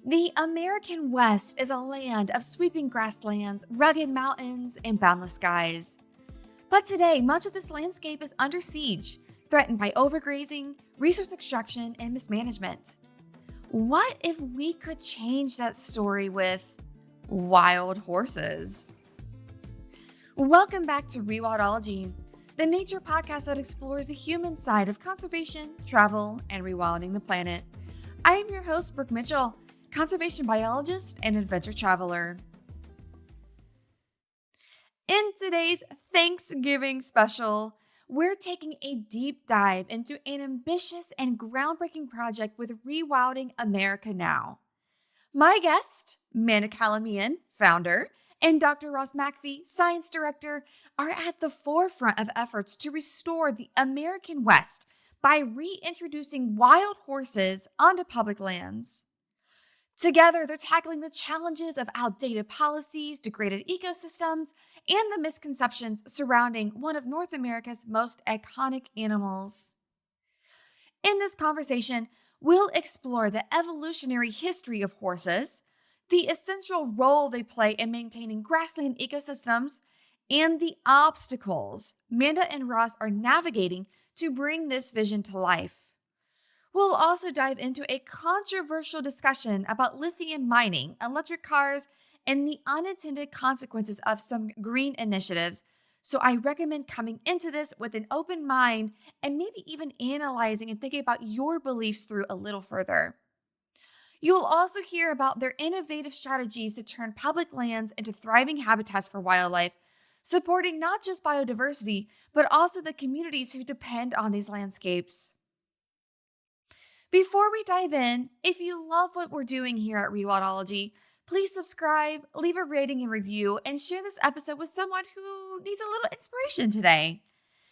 The American West is a land of sweeping grasslands, rugged mountains, and boundless skies. But today, much of this landscape is under siege, threatened by overgrazing, resource extraction, and mismanagement. What if we could change that story with wild horses? Welcome back to Rewildology, the nature podcast that explores the human side of conservation, travel, and rewilding the planet. I am your host, Brooke Mitchell, conservation biologist and adventure traveler. In today's Thanksgiving special, we're taking a deep dive into an ambitious and groundbreaking project with Rewilding America Now. My guest, Manda Kalimian, founder, and Dr. Ross McPhee, science director, are at the forefront of efforts to restore the American West by reintroducing wild horses onto public lands. Together, they're tackling the challenges of outdated policies, degraded ecosystems, and the misconceptions surrounding one of North America's most iconic animals. In this conversation, we'll explore the evolutionary history of horses, the essential role they play in maintaining grassland ecosystems, and the obstacles Manda and Ross are navigating to bring this vision to life. We'll also dive into a controversial discussion about lithium mining, electric cars, and the unintended consequences of some green initiatives. So I recommend coming into this with an open mind and maybe even analyzing and thinking about your beliefs through a little further. You'll also hear about their innovative strategies to turn public lands into thriving habitats for wildlife, supporting not just biodiversity, but also the communities who depend on these landscapes. Before we dive in, if you love what we're doing here at Rewildology, please subscribe, leave a rating and review, and share this episode with someone who needs a little inspiration today.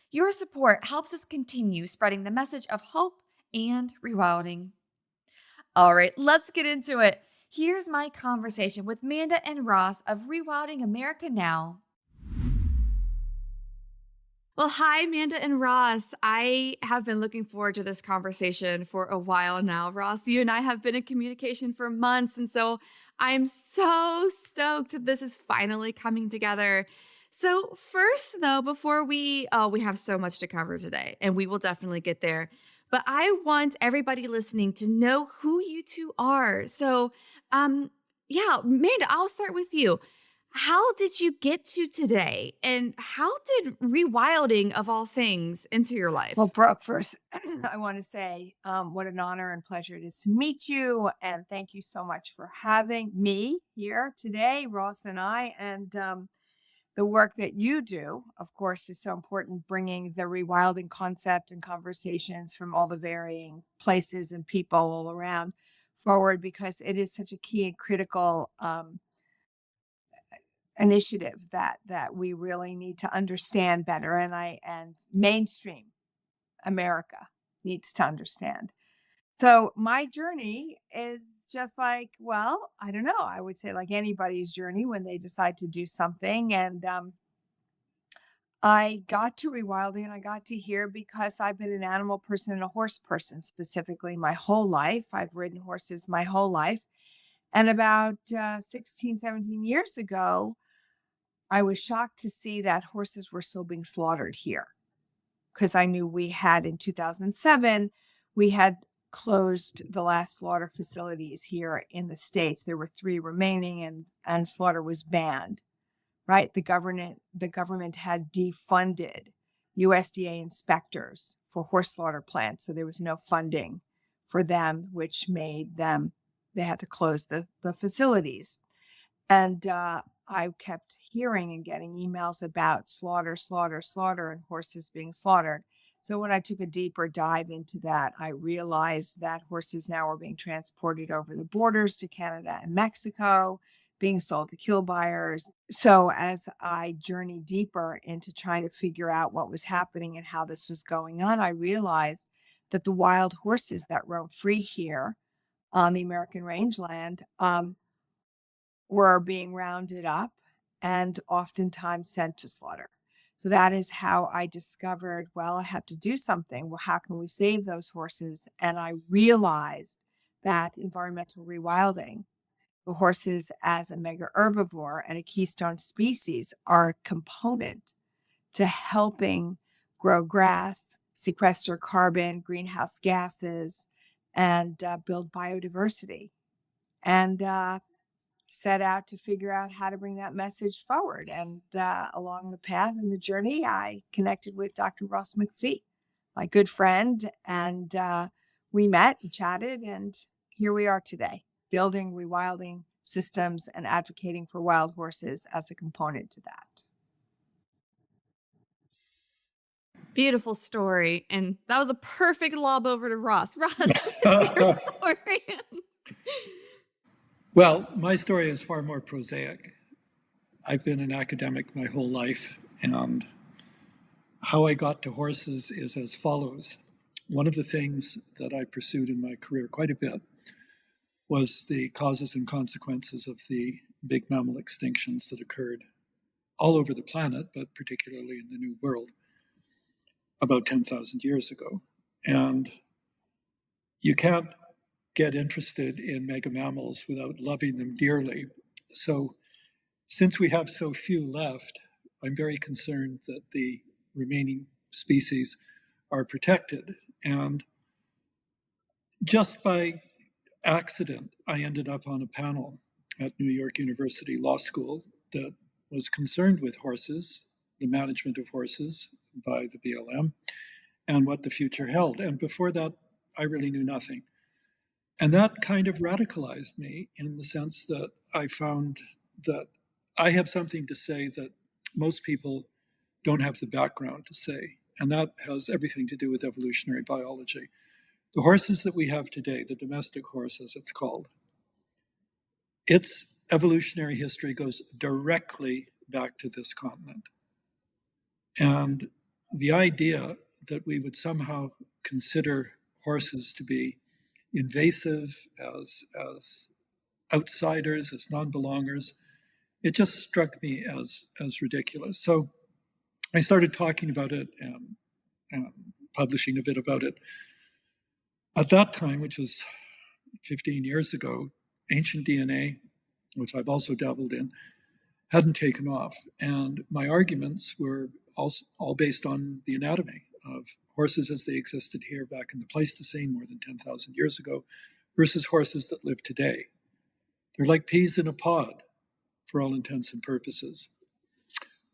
Your support helps us continue spreading the message of hope and rewilding. All right, let's get into it. Here's my conversation with Manda and Ross of Rewilding America Now. Well, hi, Manda and Ross. I have been looking forward to this conversation for a while now. Ross, you and I have been in communication for months, and so I'm so stoked this is finally coming together. So first, though, before we have so much to cover today, and we will definitely get there, but I want everybody listening to know who you two are. So, Manda, I'll start with you. How did you get to today? And how did rewilding, of all things, into your life? Well, Brooke, first, I want to say what an honor and pleasure it is to meet you. And thank you so much for having me here today, Ross and I. And the work that you do, of course, is so important, bringing the rewilding concept and conversations from all the varying places and people all around forward, because it is such a key and critical initiative that we really need to understand better, and mainstream America needs to understand. So my journey is just like, well, I don't know, I would say like anybody's journey when they decide to do something. And I got to rewilding and I got to here because I've been an animal person and a horse person specifically my whole life. I've ridden horses my whole life. And about 16, 17 years ago, I was shocked to see that horses were still being slaughtered here, because I knew we had in 2007, we had closed the last slaughter facilities here in the States. There were 3 remaining, and slaughter was banned, right? The government had defunded USDA inspectors for horse slaughter plants. So there was no funding for them, which made them, they had to close the facilities. And I kept hearing and getting emails about slaughter, and horses being slaughtered. So when I took a deeper dive into that, I realized that horses now were being transported over the borders to Canada and Mexico, being sold to kill buyers. So as I journeyed deeper into trying to figure out what was happening and how this was going on, I realized that the wild horses that roam free here on the American rangeland were being rounded up and oftentimes sent to slaughter. So that is how I discovered, well, I have to do something. Well, how can we save those horses? And I realized that environmental rewilding, the horses as a mega herbivore and a keystone species are a component to helping grow grass, sequester carbon, greenhouse gases, and build biodiversity. And set out to figure out how to bring that message forward. And along the path and the journey, I connected with Dr. Ross McPhee, my good friend, and we met and chatted, and here we are today, building rewilding systems and advocating for wild horses as a component to that. Beautiful story. And that was a perfect lob over to Ross. Ross, what's your story? Well, my story is far more prosaic. I've been an academic my whole life, and how I got to horses is as follows. One of the things that I pursued in my career quite a bit was the causes and consequences of the big mammal extinctions that occurred all over the planet, but particularly in the New World, about 10,000 years ago. And you can't get interested in mega mammals without loving them dearly. So since we have so few left, I'm very concerned that the remaining species are protected. And just by accident, I ended up on a panel at New York University Law School that was concerned with horses, the management of horses by the BLM, and what the future held. And before that, I really knew nothing. And that kind of radicalized me in the sense that I found that I have something to say that most people don't have the background to say. And that has everything to do with evolutionary biology. The horses that we have today, the domestic horse as it's called, its evolutionary history goes directly back to this continent. And the idea that we would somehow consider horses to be invasive, as outsiders, as non-belongers, it just struck me as ridiculous. So I started talking about it and publishing a bit about it. At that time, which was 15 years ago, ancient DNA, which I've also dabbled in, hadn't taken off. And my arguments were all based on the anatomy of horses as they existed here back in the Pleistocene more than 10,000 years ago versus horses that live today. They're like peas in a pod for all intents and purposes.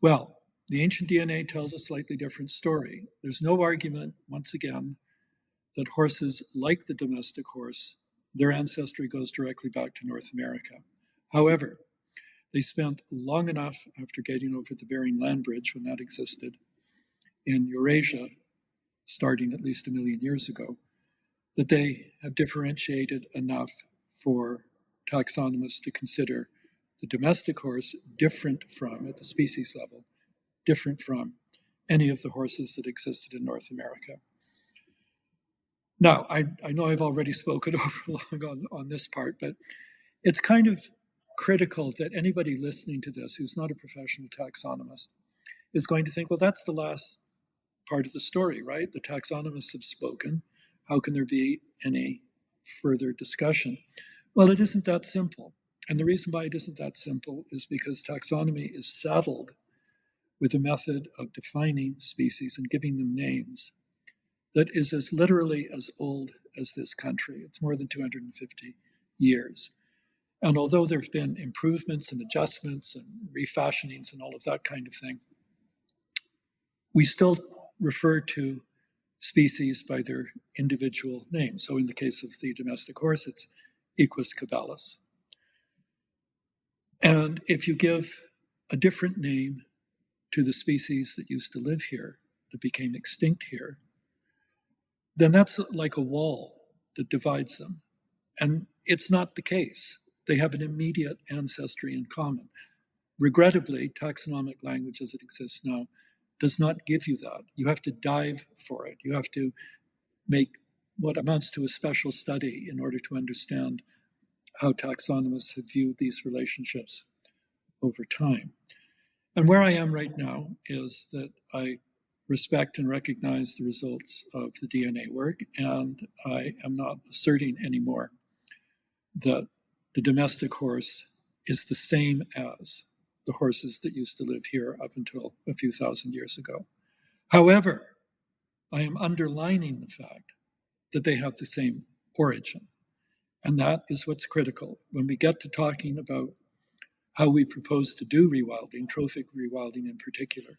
Well, the ancient DNA tells a slightly different story. There's no argument, once again, that horses, like the domestic horse, their ancestry goes directly back to North America. However, they spent long enough after getting over the Bering Land Bridge, when that existed, in Eurasia, starting at least 1 million years ago, that they have differentiated enough for taxonomists to consider the domestic horse different from, at the species level, different from any of the horses that existed in North America. Now, I know I've already spoken over long on this part, but it's kind of critical that anybody listening to this who's not a professional taxonomist is going to think, well, that's the last part of the story, right? The taxonomists have spoken. How can there be any further discussion? Well, it isn't that simple. And the reason why it isn't that simple is because taxonomy is saddled with a method of defining species and giving them names that is as literally as old as this country. It's more than 250 years. And although there's been improvements and adjustments and refashionings and all of that kind of thing, we still refer to species by their individual names. So in the case of the domestic horse, it's Equus caballus. And if you give a different name to the species that used to live here, that became extinct here, then that's like a wall that divides them. And it's not the case. They have an immediate ancestry in common. Regrettably, taxonomic language as it exists now does not give you that. You have to dive for it. You have to make what amounts to a special study in order to understand how taxonomists have viewed these relationships over time. And where I am right now is that I respect and recognize the results of the DNA work, and I am not asserting anymore that the domestic horse is the same as the horses that used to live here up until a few thousand years ago. However, I am underlining the fact that they have the same origin. And that is what's critical. When we get to talking about how we propose to do rewilding, trophic rewilding in particular,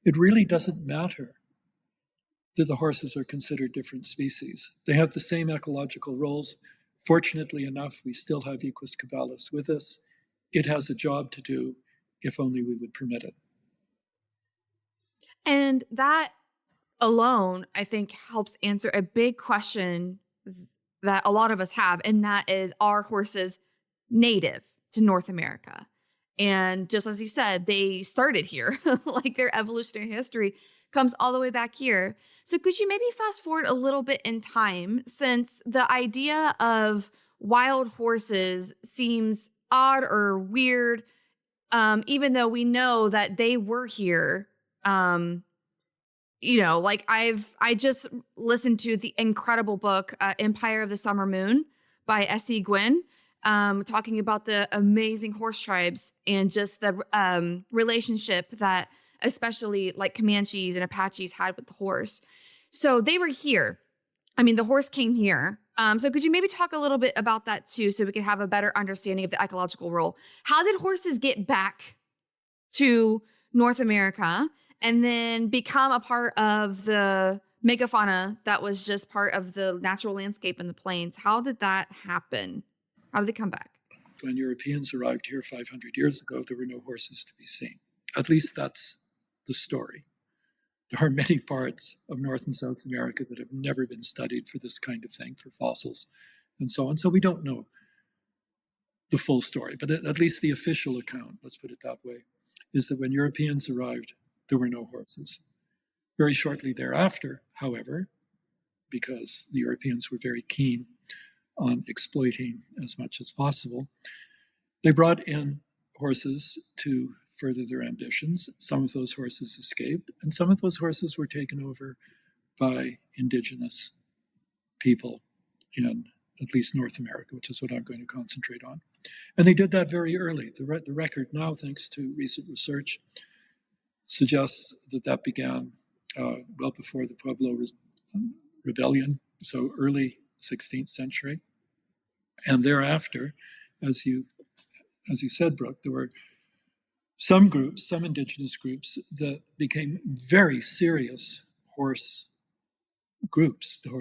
it really doesn't matter that the horses are considered different species. They have the same ecological roles. Fortunately enough, we still have Equus caballus with us. It has a job to do if only we would permit it. And that alone, I think, helps answer a big question that a lot of us have, and that is, are horses native to North America? And just as you said, they started here, like their evolutionary history comes all the way back here. So could you maybe fast forward a little bit in time, since the idea of wild horses seems odd or weird, even though we know that they were here. Like I just listened to the incredible book, Empire of the Summer Moon by S.E. Gwynn, talking about the amazing horse tribes and just the relationship that especially like Comanches and Apaches had with the horse. So they were here. I mean, the horse came here. So could you maybe talk a little bit about that too, so we can have a better understanding of the ecological role? How did horses get back to North America and then become a part of the megafauna that was just part of the natural landscape in the plains? How did that happen? How did they come back? When Europeans arrived here 500 years ago, there were no horses to be seen. At least that's the story. There are many parts of North and South America that have never been studied for this kind of thing, for fossils and so on. So we don't know the full story, but at least the official account, let's put it that way, is that when Europeans arrived, there were no horses. Very shortly thereafter, however, because the Europeans were very keen on exploiting as much as possible, they brought in horses to further their ambitions. Some of those horses escaped, and some of those horses were taken over by indigenous people in at least North America, which is what I'm going to concentrate on. And they did that very early. The record now, thanks to recent research, suggests that began well before the Pueblo Rebellion, so early 16th century. And thereafter, as you said, Brooke, there were some groups, some indigenous groups, that became very serious horse groups, the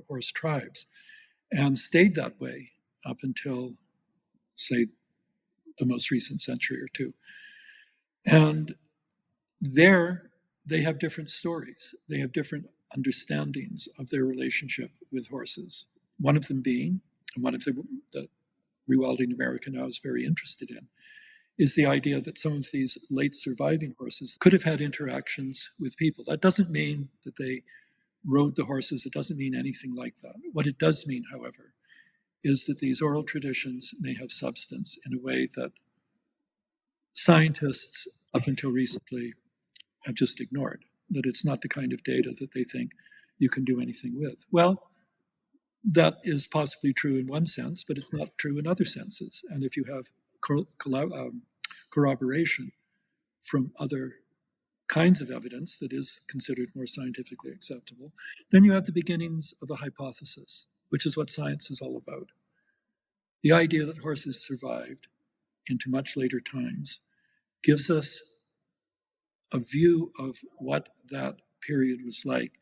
horse tribes, and stayed that way up until, say, the most recent century or two. And there, they have different stories. They have different understandings of their relationship with horses. One of them being, and one of them that Rewilding America Now is very interested in, is the idea that some of these late surviving horses could have had interactions with people. That doesn't mean that they rode the horses. It doesn't mean anything like that. What it does mean, however, is that these oral traditions may have substance in a way that scientists up until recently have just ignored, that it's not the kind of data that they think you can do anything with. Well, that is possibly true in one sense, but it's not true in other senses. And if you have corroboration from other kinds of evidence that is considered more scientifically acceptable, then you have the beginnings of a hypothesis, which is what science is all about. The idea that horses survived into much later times gives us a view of what that period was like,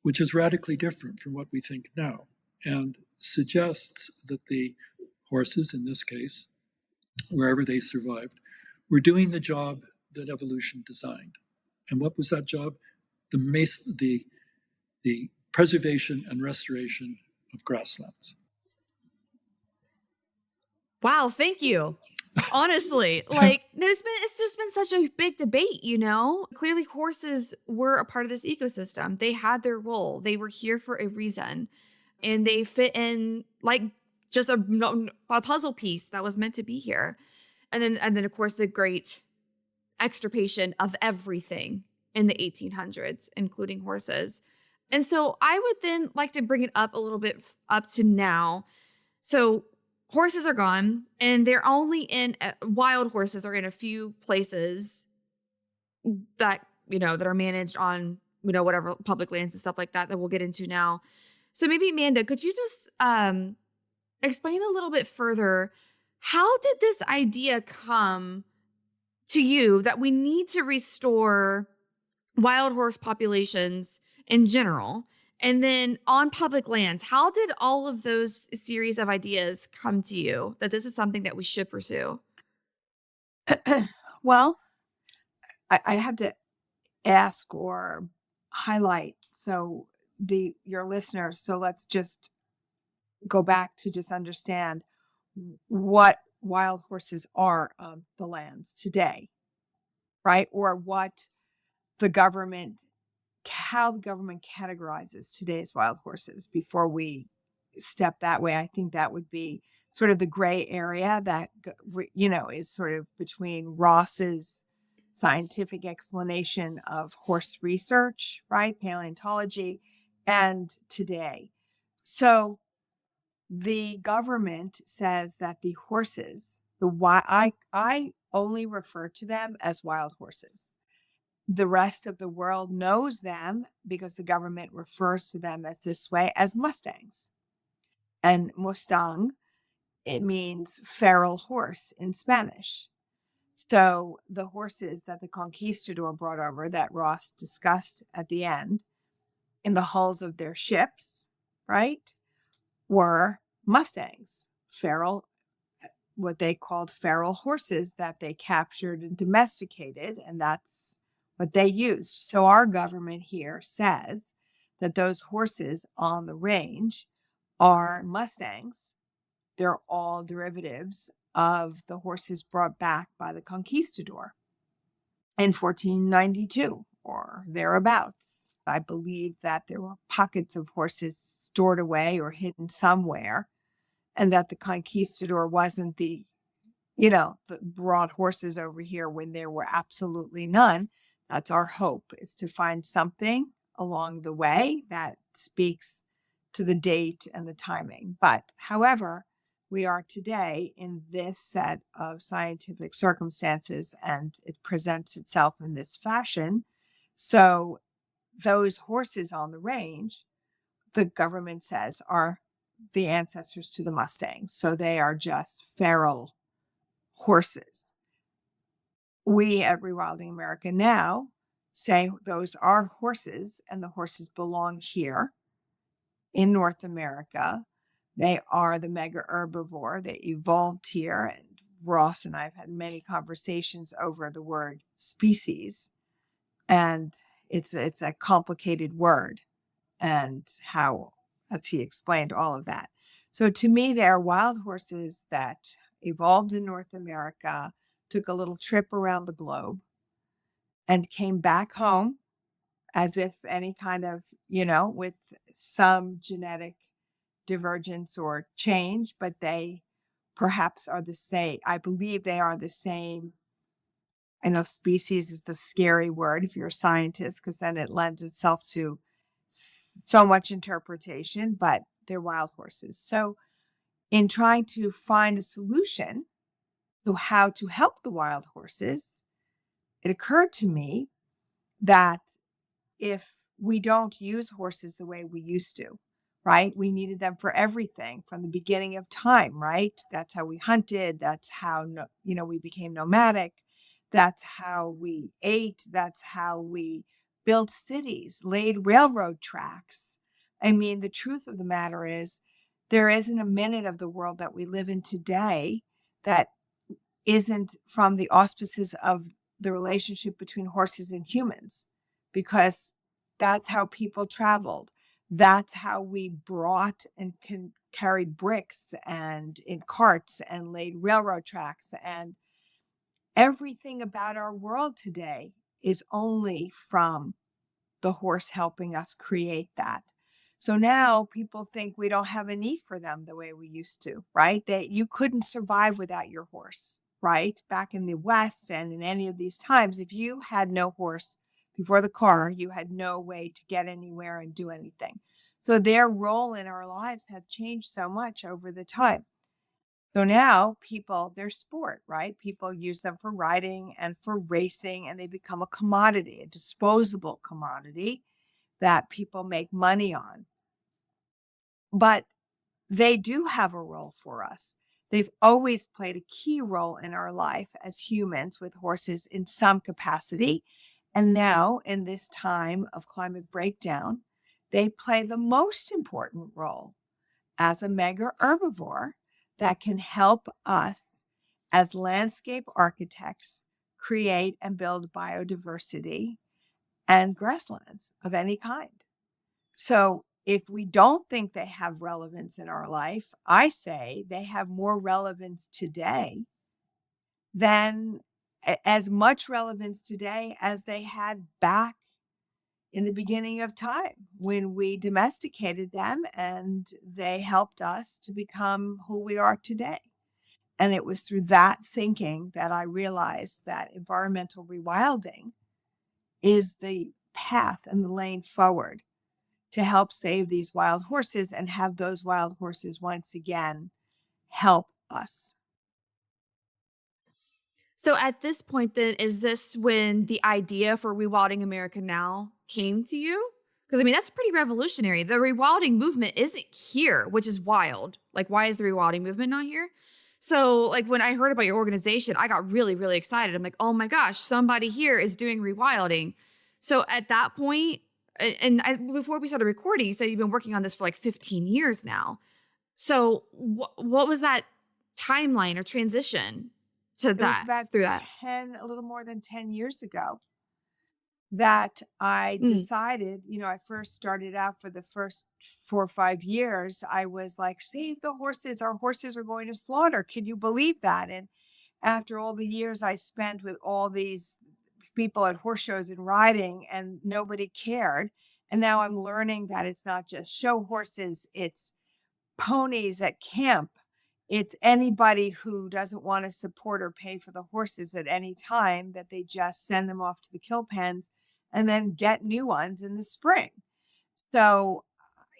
which is radically different from what we think now, and suggests that the horses, in this case, wherever they survived, were doing the job that evolution designed. And what was that job? The preservation and restoration of grasslands. Wow, thank you. Honestly, like it's just been such a big debate, you know? Clearly horses were a part of this ecosystem. They had their role. They were here for a reason, and they fit in like just a puzzle piece that was meant to be here. And then of course the great extirpation of everything in the 1800s, including horses. And so I would then like to bring it up a little bit up to now. So horses are gone and they're only in wild horses are in a few places that, that are managed on, whatever public lands and stuff like that we'll get into now. So maybe Amanda, could you just explain a little bit further, how did this idea come to you that we need to restore wild horse populations in general? And then on public lands, how did all of those series of ideas come to you that this is something that we should pursue? Well, I have to ask or highlight your listeners. So let's just go back to just understand what wild horses are on the lands today, right? Or how the government categorizes today's wild horses before we step that way. I think that would be sort of the gray area that, is sort of between Ross's scientific explanation of horse research, right? Paleontology, and today. So the government says that the horses, I only refer to them as wild horses. The rest of the world knows them because the government refers to them as this way as Mustangs. And Mustang, it means feral horse in Spanish. So the horses that the conquistador brought over that Ross discussed at the end in the hulls of their ships, right, were Mustangs, what they called feral horses that they captured and domesticated, and that's what they used. So our government here says that those horses on the range are Mustangs. They're all derivatives of the horses brought back by the conquistador in 1492 or thereabouts. I believe that there were pockets of horses stored away or hidden somewhere, and that the conquistador wasn't the brought horses over here when there were absolutely none. That's our hope, is to find something along the way that speaks to the date and the timing. But however, we are today in this set of scientific circumstances, and it presents itself in this fashion. So those horses on the range, the government says, are the ancestors to the Mustangs. So they are just feral horses. We at Rewilding America Now say those are horses, and the horses belong here in North America. They are the mega herbivore. They evolved here, and Ross and I have had many conversations over the word species, and it's a complicated word, and how, as he explained, all of that. So to me, they are wild horses that evolved in North America, took a little trip around the globe, and came back home as if any kind of, with some genetic divergence or change, but they perhaps are the same. I believe they are the same. I know species is the scary word if you're a scientist, because then it lends itself to so much interpretation, but they're wild horses. So in trying to find a solution to how to help the wild horses, it occurred to me that if we don't use horses the way we used to, right? We needed them for everything from the beginning of time, right? That's how we hunted. That's how, we became nomadic. That's how we ate. That's how we built cities, laid railroad tracks. I mean, the truth of the matter is there isn't a minute of the world that we live in today that isn't from the auspices of the relationship between horses and humans, because that's how people traveled. That's how we brought and carried bricks and in carts and laid railroad tracks. And everything about our world today is only from the horse helping us create that. So now people think we don't have a need for them the way we used to, right? That you couldn't survive without your horse, right? Back in the West and in any of these times, if you had no horse before the car, you had no way to get anywhere and do anything. So their role in our lives have changed so much over the time. So now people, they're sport, right? People use them for riding and for racing, and they become a commodity, a disposable commodity that people make money on. But they do have a role for us. They've always played a key role in our life as humans with horses in some capacity. And now, in this time of climate breakdown, they play the most important role as a mega herbivore that can help us as landscape architects create and build biodiversity and grasslands of any kind. So if we don't think they have relevance in our life, I say they have more relevance today than as much relevance today as they had back in the beginning of time when we domesticated them and they helped us to become who we are today. And it was through that thinking that I realized that environmental rewilding is the path and the lane forward to help save these wild horses and have those wild horses once again help us. So at this point, then, is this when the idea for Rewilding America Now came to you? Because I mean, that's pretty revolutionary. The rewilding movement isn't here, which is wild. Like, why is the rewilding movement not here? So, like, when I heard about your organization, I got really, really excited. I'm like, oh my gosh, somebody here is doing rewilding. So at that point, before we started recording, you said you've been working on this for like 15 years now. So what was that timeline or transition to It was that, about through that? a little more than 10 years ago that I Mm. decided, I first started out for the first 4 or 5 years. I was like, save the horses. Our horses are going to slaughter. Can you believe that? And after all the years I spent with all these people at horse shows and riding, and nobody cared. And now I'm learning that it's not just show horses, it's ponies at camp. It's anybody who doesn't want to support or pay for the horses at any time, that they just send them off to the kill pens and then get new ones in the spring. So,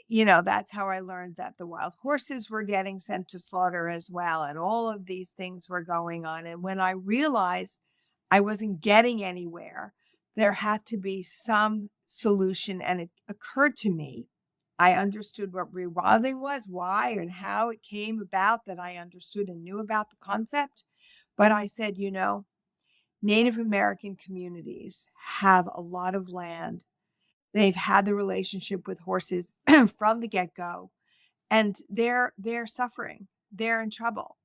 that's how I learned that the wild horses were getting sent to slaughter as well. And all of these things were going on. And when I realized I wasn't getting anywhere, there had to be some solution. And it occurred to me, I understood what rewilding was, why and how it came about, that I understood and knew about the concept. But I said, Native American communities have a lot of land. They've had the relationship with horses from the get-go, and they're suffering. They're in trouble.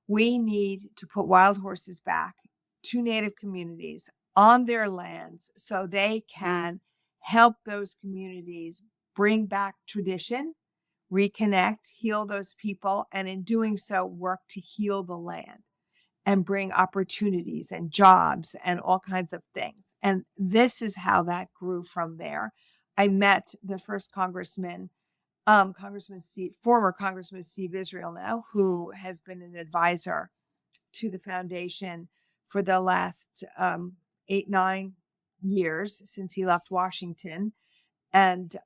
We need to put wild horses back to Native communities on their lands so they can help those communities bring back tradition, reconnect, heal those people, and in doing so, work to heal the land and bring opportunities and jobs and all kinds of things. And this is how that grew from there. I met the first congressman, former Congressman Steve Israel now, who has been an advisor to the foundation for the last 8, 9 years since he left Washington, and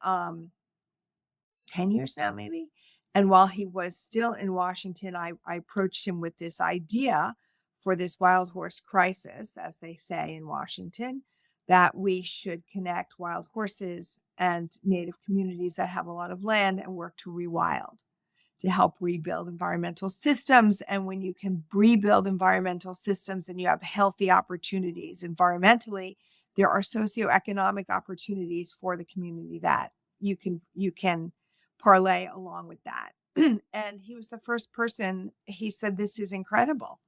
10 years now, maybe. And while he was still in Washington, I approached him with this idea for this wild horse crisis, as they say in Washington, that we should connect wild horses and Native communities that have a lot of land and work to rewild, to help rebuild environmental systems. And when you can rebuild environmental systems and you have healthy opportunities environmentally, there are socioeconomic opportunities for the community that you can parlay along with that. And he was the first person. He said, this is incredible.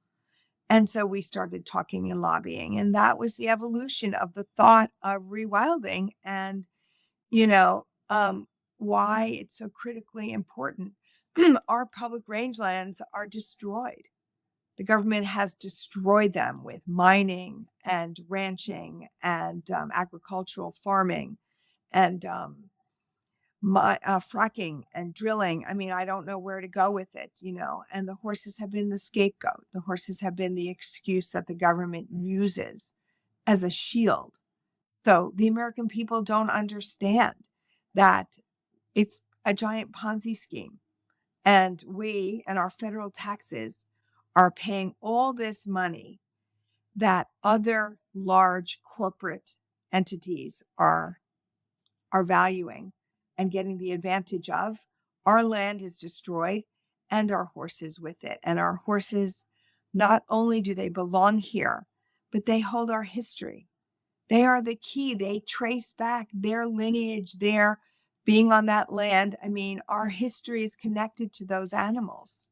And so we started talking and lobbying, and that was the evolution of the thought of rewilding and, you know, why it's so critically important. Our public rangelands are destroyed. The government has destroyed them with mining and ranching and agricultural farming and fracking and drilling. I mean, I don't know where to go with it, and the horses have been the scapegoat. The horses have been the excuse that the government uses as a shield. So the American people don't understand that it's a giant Ponzi scheme. And we and our federal taxes are paying all this money that other large corporate entities are valuing and getting the advantage of. Our land is destroyed and our horses with it. And our horses, not only do they belong here, but they hold our history. They are the key. They trace back their lineage, their being on that land. I mean, our history is connected to those animals.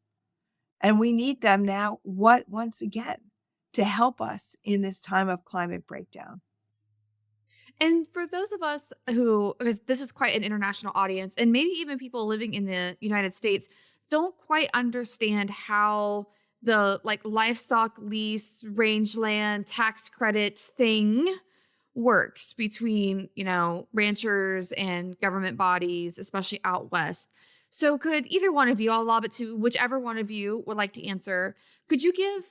And we need them now, once again, to help us in this time of climate breakdown. And for those of us who, because this is quite an international audience, and maybe even people living in the United States, don't quite understand how the like livestock lease, rangeland, tax credit thing works between, ranchers and government bodies, especially out west. So could either one of you, I'll lob it to whichever one of you would like to answer, could you give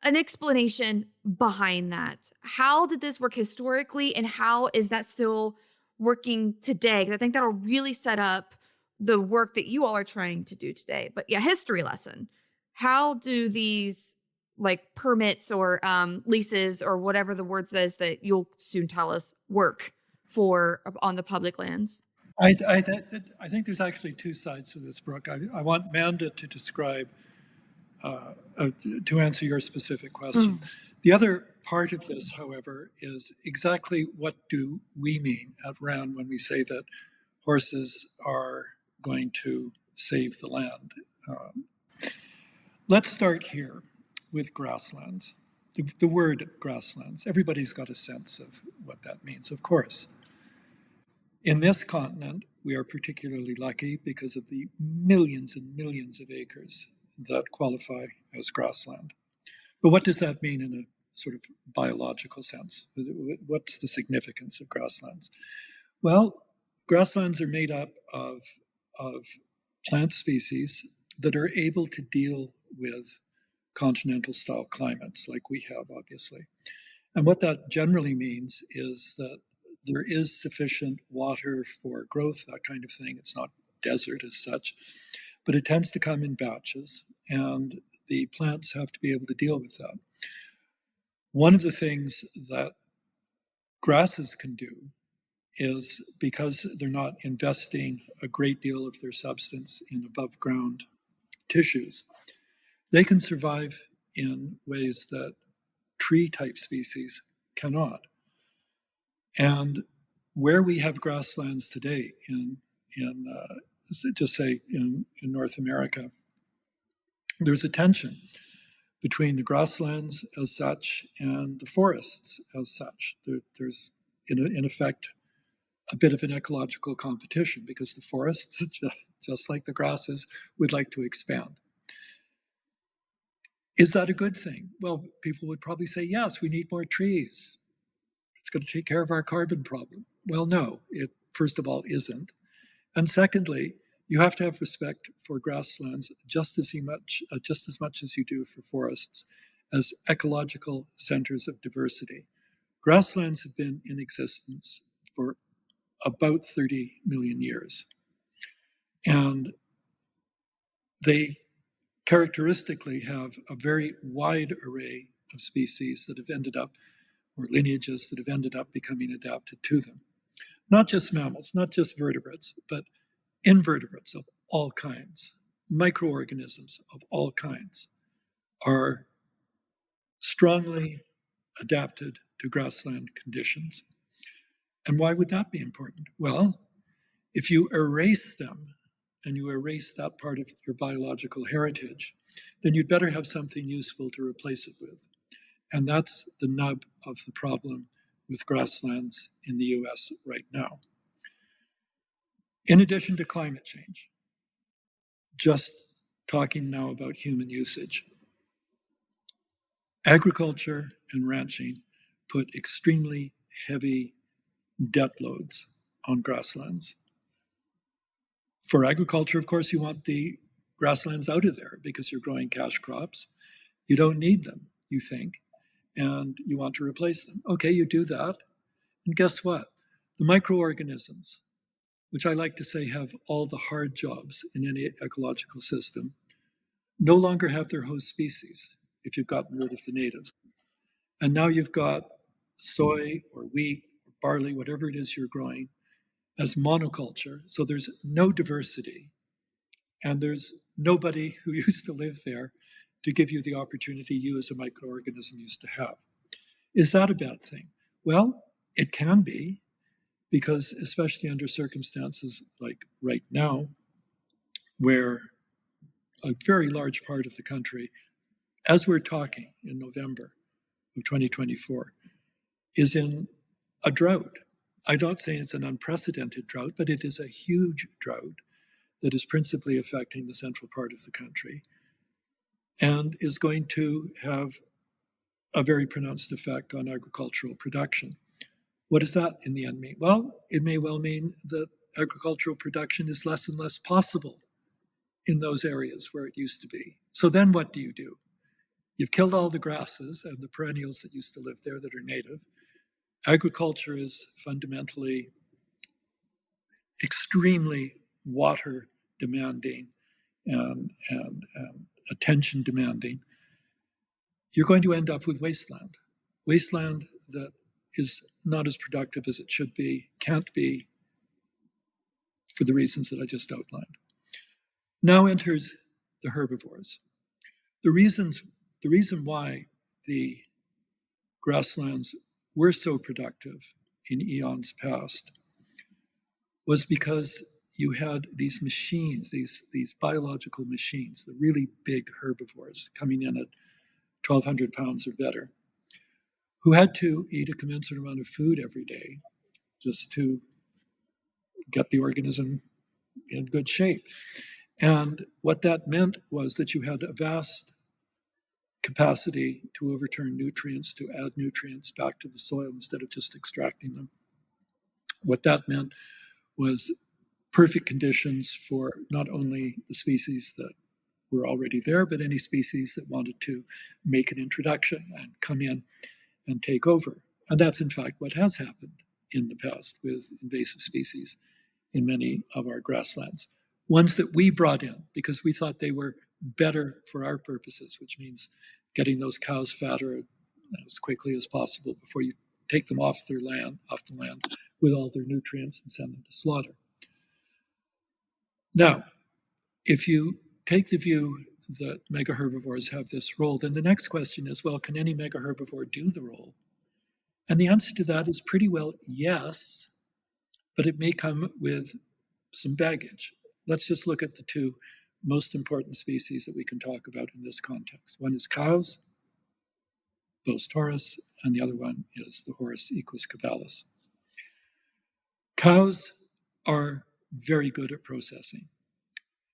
an explanation behind that? How did this work historically, and how is that still working today? Because I think that'll really set up the work that you all are trying to do today. But yeah, history lesson. How do these like permits or leases or whatever the word says that you'll soon tell us work for on the public lands? I think there's actually two sides to this, Brooke. I want Manda to describe, to answer your specific question. The other part of this, however, is exactly what do we mean at RAND when we say that horses are going to save the land. Let's start here with grasslands. The word grasslands, everybody's got a sense of what that means, of course. In this continent, we are particularly lucky because of the millions and millions of acres that qualify as grassland. But what does that mean in a sort of biological sense? What's the significance of grasslands? Well, grasslands are made up of plant species that are able to deal with continental style climates like we have, obviously. And what that generally means is that there is sufficient water for growth, that kind of thing. It's not desert as such, but it tends to come in batches, and the plants have to be able to deal with that. One of the things that grasses can do is, because they're not investing a great deal of their substance in above ground tissues, they can survive in ways that tree type species cannot. And where we have grasslands today in just say in North America, there's a tension between the grasslands as such and the forests as such. There's in effect a bit of an ecological competition because the forests, just like the grasses, would like to expand. Is that a good thing? Well, people would probably say, yes, we need more trees. It's going to take care of our carbon problem. Well, no, it first of all isn't. And secondly, you have to have respect for grasslands just as much as you do for forests as ecological centers of diversity. Grasslands have been in existence for about 30 million years. And they characteristically have a very wide array of species that have ended up, or lineages that have ended up becoming adapted to them. Not just mammals, not just vertebrates, but invertebrates of all kinds, microorganisms of all kinds are strongly adapted to grassland conditions. And why would that be important? Well, if you erase them and you erase that part of your biological heritage, then you'd better have something useful to replace it with. And that's the nub of the problem with grasslands in the US right now. In addition to climate change, just talking now about human usage, agriculture and ranching put extremely heavy debt loads on grasslands. For agriculture, of course, you want the grasslands out of there because you're growing cash crops. You don't need them, you think, and you want to replace them. Okay, you do that. And guess what? The microorganisms which I like to say have all the hard jobs in any ecological system, no longer have their host species if you've gotten rid of the natives. And now you've got soy or wheat or barley, whatever it is you're growing, as monoculture. So there's no diversity, and there's nobody who used to live there to give you the opportunity you as a microorganism used to have. Is that a bad thing? Well, it can be, because especially under circumstances like right now, where a very large part of the country, as we're talking in November of 2024, is in a drought. I'm not saying it's an unprecedented drought, but it is a huge drought that is principally affecting the central part of the country and is going to have a very pronounced effect on agricultural production. What does that in the end mean? Well, it may well mean that agricultural production is less and less possible in those areas where it used to be. So then what do? You've killed all the grasses and the perennials that used to live there that are native. Agriculture is fundamentally extremely water demanding and attention demanding. You're going to end up with wasteland that is not as productive as it should be, can't be, for the reasons that I just outlined. Now enters the herbivores. The reason why the grasslands were so productive in eons past was because you had these machines, these biological machines, the really big herbivores coming in at 1,200 pounds or better, who had to eat a commensurate amount of food every day just to get the organism in good shape. And what that meant was that you had a vast capacity to overturn nutrients, to add nutrients back to the soil instead of just extracting them. What that meant was perfect conditions for not only the species that were already there, but any species that wanted to make an introduction and come in and take over. And that's in fact what has happened in the past with invasive species in many of our grasslands. Ones that we brought in because we thought they were better for our purposes, which means getting those cows fatter as quickly as possible before you take them off the land with all their nutrients and send them to slaughter. Now, if you take the view that megaherbivores have this role, then the next question is, well, can any megaherbivore do the role? And the answer to that is pretty well yes, but it may come with some baggage. Let's just look at the two most important species that we can talk about in this context. One is cows, Bos taurus, and the other one is the horse Equus caballus. Cows are very good at processing.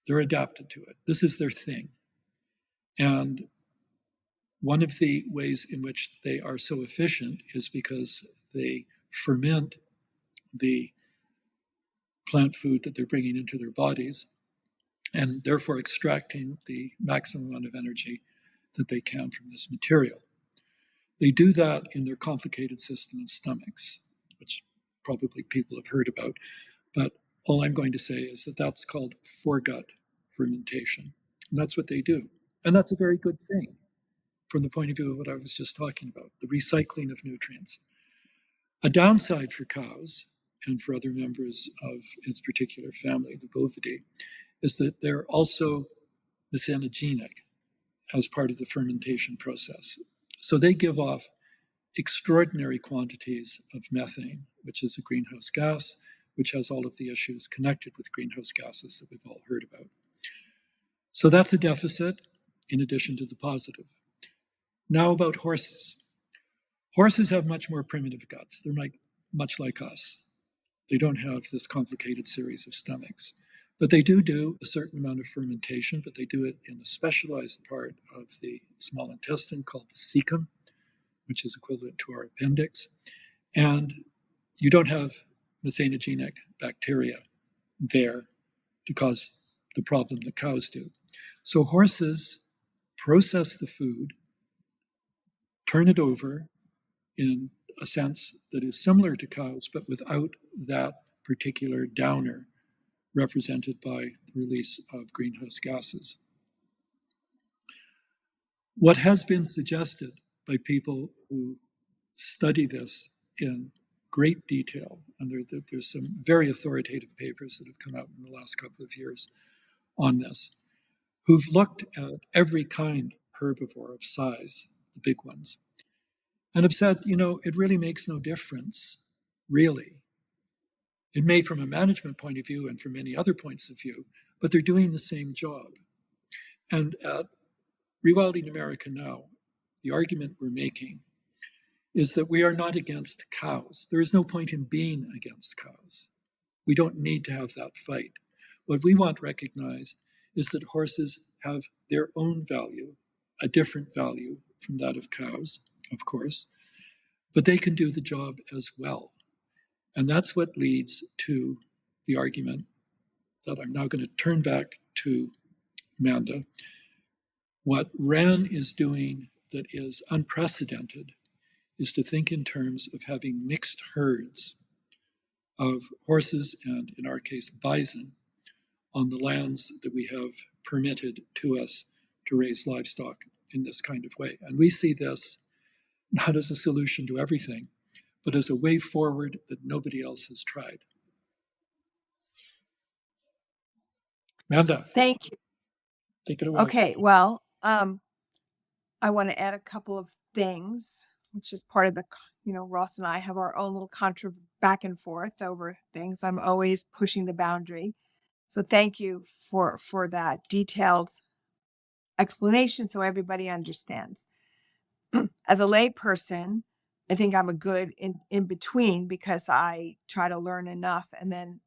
They're adapted to it. This is their thing. And one of the ways in which they are so efficient is because they ferment the plant food that they're bringing into their bodies and therefore extracting the maximum amount of energy that they can from this material. They do that in their complicated system of stomachs, which probably people have heard about. But all I'm going to say is that that's called foregut fermentation. And that's what they do. And that's a very good thing from the point of view of what I was just talking about, the recycling of nutrients. A downside for cows and for other members of its particular family, the Bovidae, is that they're also methanogenic as part of the fermentation process. So they give off extraordinary quantities of methane, which is a greenhouse gas, which has all of the issues connected with greenhouse gases that we've all heard about. So that's a deficit in addition to the positive. Now about horses. Horses have much more primitive guts. They're much like us. They don't have this complicated series of stomachs. But they do a certain amount of fermentation, but they do it in a specialized part of the small intestine called the cecum, which is equivalent to our appendix. And you don't have methanogenic bacteria there to cause the problem that cows do. So horses process the food, turn it over in a sense that is similar to cows, but without that particular downer represented by the release of greenhouse gases. What has been suggested by people who study this in great detail, and there's some very authoritative papers that have come out in the last couple of years on this, who've looked at every kind of herbivore of size, the big ones, and have said, it really makes no difference, really. It may from a management point of view and from many other points of view, but they're doing the same job. And at Rewilding America Now, the argument we're making is that we are not against cows. There is no point in being against cows. We don't need to have that fight. What we want recognized is that horses have their own value, a different value from that of cows, of course, but they can do the job as well. And that's what leads to the argument that I'm now going to turn back to Manda. What RAN is doing that is unprecedented is to think in terms of having mixed herds of horses and, in our case, bison on the lands that we have permitted to us to raise livestock in this kind of way. And we see this not as a solution to everything, but as a way forward that nobody else has tried. Manda. Thank you. Take it away. Okay, well, I want to add a couple of things, which is part of the, Ross and I have our own little back and forth over things. I'm always pushing the boundary. So thank you for that detailed explanation so everybody understands. As a layperson, I think I'm a good in between because I try to learn enough and then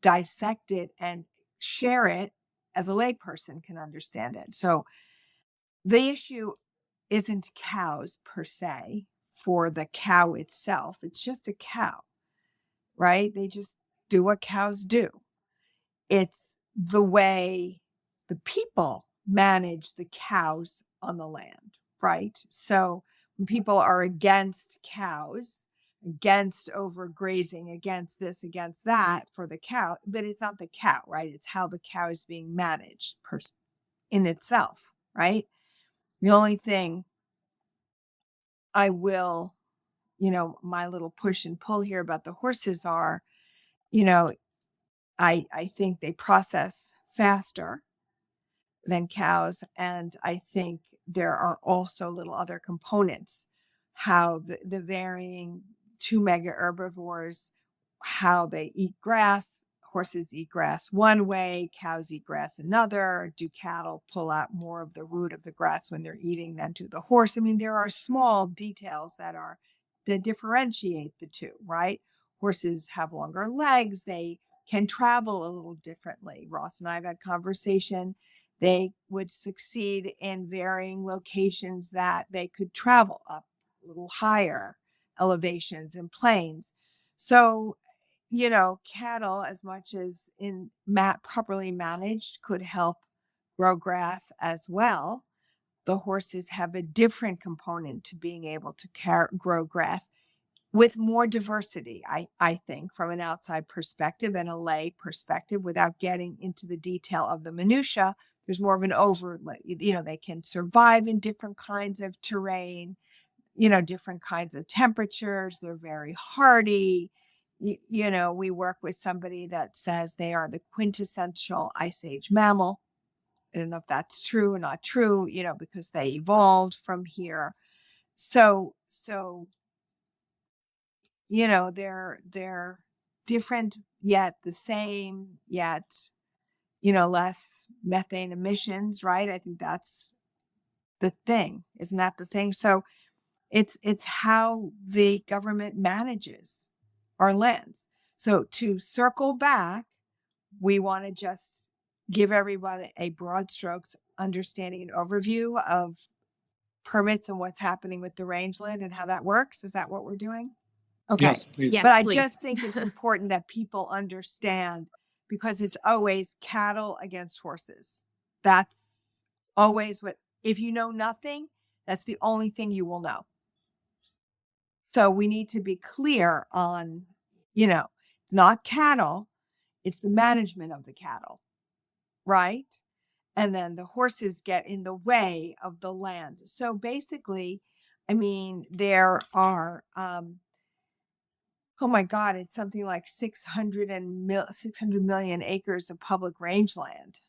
dissect it and share it as a layperson can understand it. So the issue isn't cows per se for the cow itself. It's just a cow, right? They just do what cows do. It's the way the people manage the cows on the land, right? So when people are against cows, against overgrazing, against this, against that for the cow, but it's not the cow, right? It's how the cow is being managed in itself, right? The only thing I will, my little push and pull here about the horses are, I think they process faster than cows. And I think there are also little other components, how the varying two mega herbivores, how they eat grass. Horses eat grass one way, cows eat grass another. Do cattle pull out more of the root of the grass when they're eating than do the horse? I mean, there are small details that differentiate the two, right? Horses have longer legs. They can travel a little differently. Ross and I have had conversation. They would succeed in varying locations that they could travel up a little higher elevations and plains. So, cattle, as much as properly managed, could help grow grass as well. The horses have a different component to being able to grow grass with more diversity, I think, from an outside perspective and a lay perspective, without getting into the detail of the minutia. There's more of an overlay. They can survive in different kinds of terrain, different kinds of temperatures. They're very hardy. We work with somebody that says they are the quintessential Ice Age mammal. I don't know if that's true or not true, because they evolved from here. So, they're different, yet the same, yet, less methane emissions, right? I think that's the thing. Isn't that the thing? So it's how the government manages our lands. So to circle back, we want to just give everybody a broad strokes understanding and overview of permits and what's happening with the rangeland and how that works. Is that what we're doing? Okay. Yes, please. Yes, But I please. just think it's important that people understand, because it's always cattle against horses. That's always if you know nothing, that's the only thing you will know. So we need to be clear on, it's not cattle, It's the management of the cattle, right? And then the horses get in the way of the land. So basically, I mean, there are, oh my God, it's something like 600 million acres of public rangeland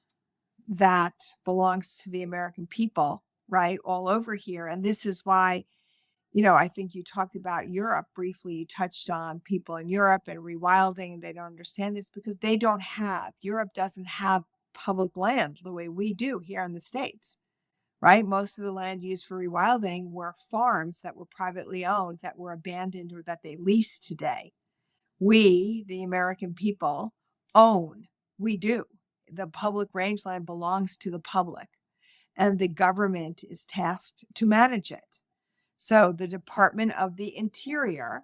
that belongs to the American people, right? All over here. And this is why, I think you talked about Europe briefly. You touched on people in Europe and rewilding, and they don't understand this because Europe doesn't have public land the way we do here in the States, right? Most of the land used for rewilding were farms that were privately owned, that were abandoned, or that they lease today. We, the American people, own. We do. The public rangeland belongs to the public, and the government is tasked to manage it. So the Department of the Interior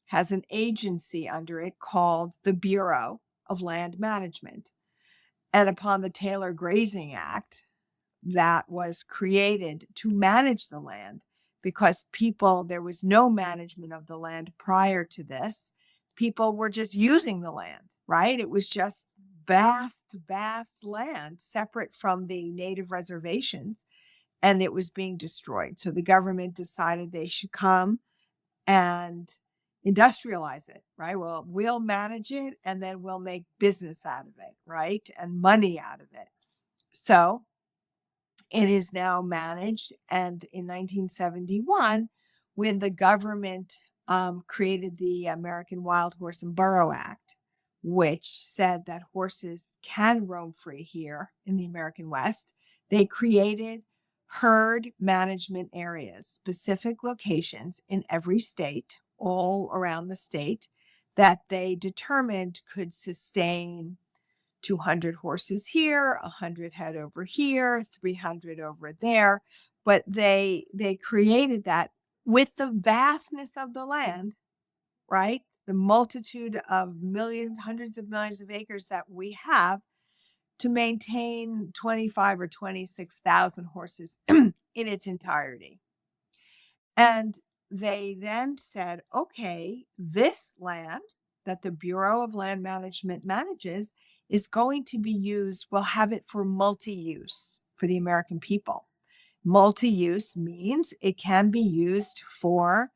has an agency under it called the Bureau of Land Management. And upon the Taylor Grazing Act, that was created to manage the land because there was no management of the land prior to this. People were just using the land, right? It was just vast land separate from the native reservations, and it was being destroyed. So the government decided they should come and industrialize it, right? Well, we'll manage it and then we'll make business out of it, right? And money out of it. So it is now managed. And in 1971, when the government created the American Wild Horse and Burro Act, which said that horses can roam free here in the American West, they created herd management areas, specific locations in every state, all around the state, that they determined could sustain 200 horses here, 100 head over here, 300 over there. But they created that with the vastness of the land, right? The multitude of millions, hundreds of millions of acres that we have to maintain 25 or 26,000 horses in its entirety. And they then said, okay, this land that the Bureau of Land Management manages is going to be used, we'll have it for multi-use for the American people. Multi-use means it can be used for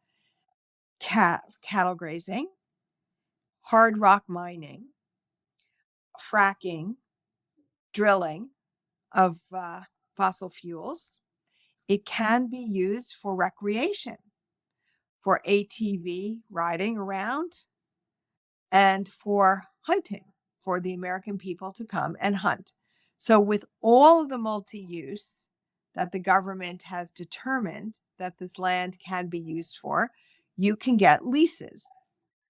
cattle grazing, hard rock mining, fracking, drilling of fossil fuels. It can be used for recreation, for ATV riding around, and for hunting, for the American people to come and hunt. So with all of the multi-use that the government has determined that this land can be used for, you can get leases.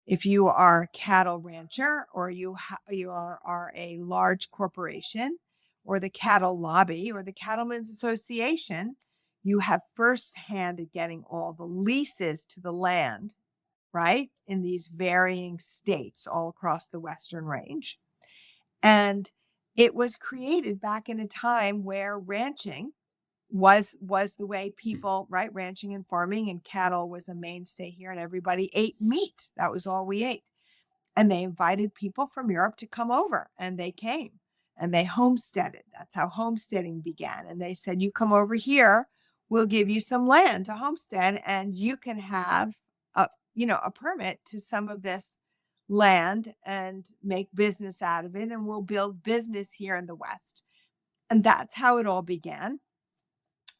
If you are a cattle rancher, or you are a large corporation, or the cattle lobby, or the Cattlemen's Association, you have firsthand at getting all the leases to the land, right, in these varying states all across the Western Range. And it was created back in a time where ranching was the way people, right, ranching and farming, and cattle was a mainstay here, and everybody ate meat. That was all we ate. And they invited people from Europe to come over, and they came and they homesteaded. That's how homesteading began. And they said, you come over here, we'll give you some land to homestead, and you can have a permit to some of this land and make business out of it, and we'll build business here in the West. And that's how it all began.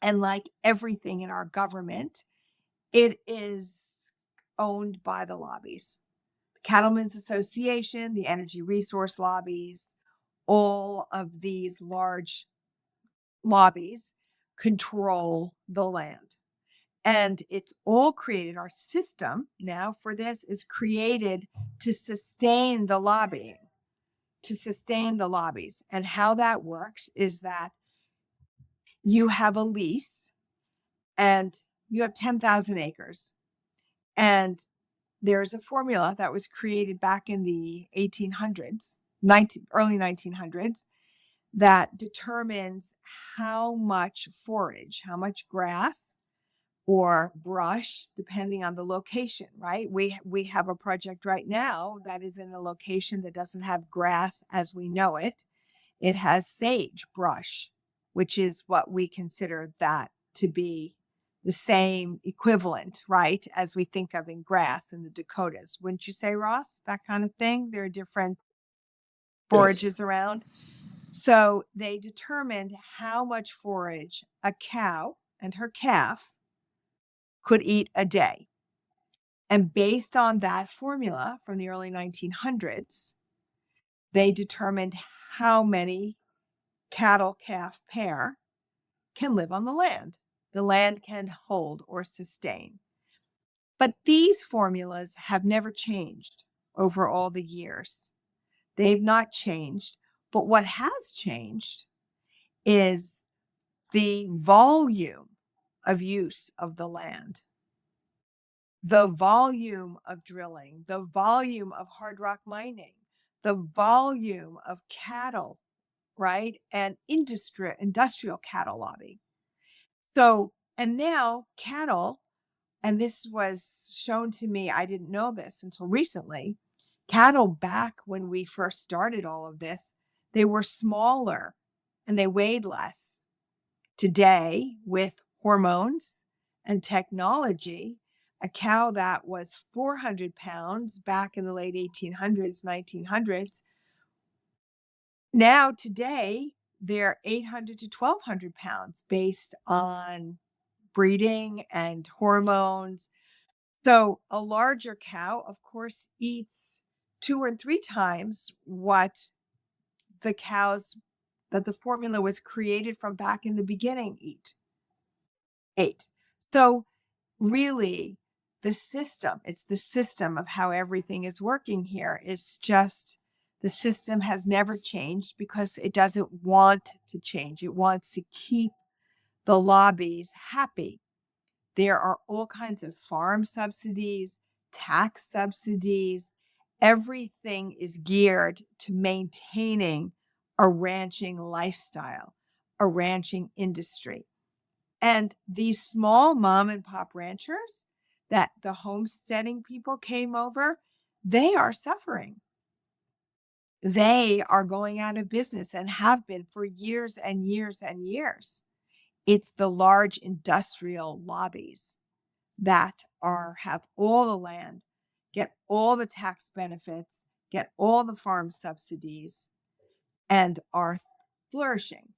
And like everything in our government, it is owned by the lobbies. The Cattlemen's Association, the energy resource lobbies, all of these large lobbies control the land. And it's all created. Our system now for this is created to sustain the lobbying, to sustain the lobbies. And how that works is that you have a lease and you have 10,000 acres. And there's a formula that was created back in the 1800s, early 1900s, that determines how much forage, how much grass, or brush, depending on the location, right? We have a project right now that is in a location that doesn't have grass as we know it. It has sage brush, which is what we consider that to be the same equivalent, right, as we think of in grass in the Dakotas. Wouldn't you say, Ross? That kind of thing? There are different Yes. forages around. So they determined how much forage a cow and her calf could eat a day. And based on that formula from the early 1900s, they determined how many cattle calf pair can live on the land. The land can hold or sustain. But these formulas have never changed over all the years. They've not changed. But what has changed is the volume of use of the land, the volume of drilling, the volume of hard rock mining, the volume of cattle, right? And industrial cattle lobby. So, and now cattle, and this was shown to me, I didn't know this until recently. Cattle back when we first started all of this, they were smaller and they weighed less. Today, with hormones and technology, a cow that was 400 pounds back in the late 1800s, 1900s, now today they're 800 to 1200 pounds based on breeding and hormones. So a larger cow, of course, eats 2 or 3 times what the cows that the formula was created from back in the beginning ate. So really, it's the system of how everything is working here. It's just the system has never changed because it doesn't want to change. It wants to keep the lobbies happy. There are all kinds of farm subsidies, tax subsidies. Everything is geared to maintaining a ranching lifestyle, a ranching industry. And these small mom and pop ranchers that the homesteading people came over, they are suffering. They are going out of business and have been for years and years and years. It's the large industrial lobbies that have all the land, get all the tax benefits, get all the farm subsidies, and are flourishing.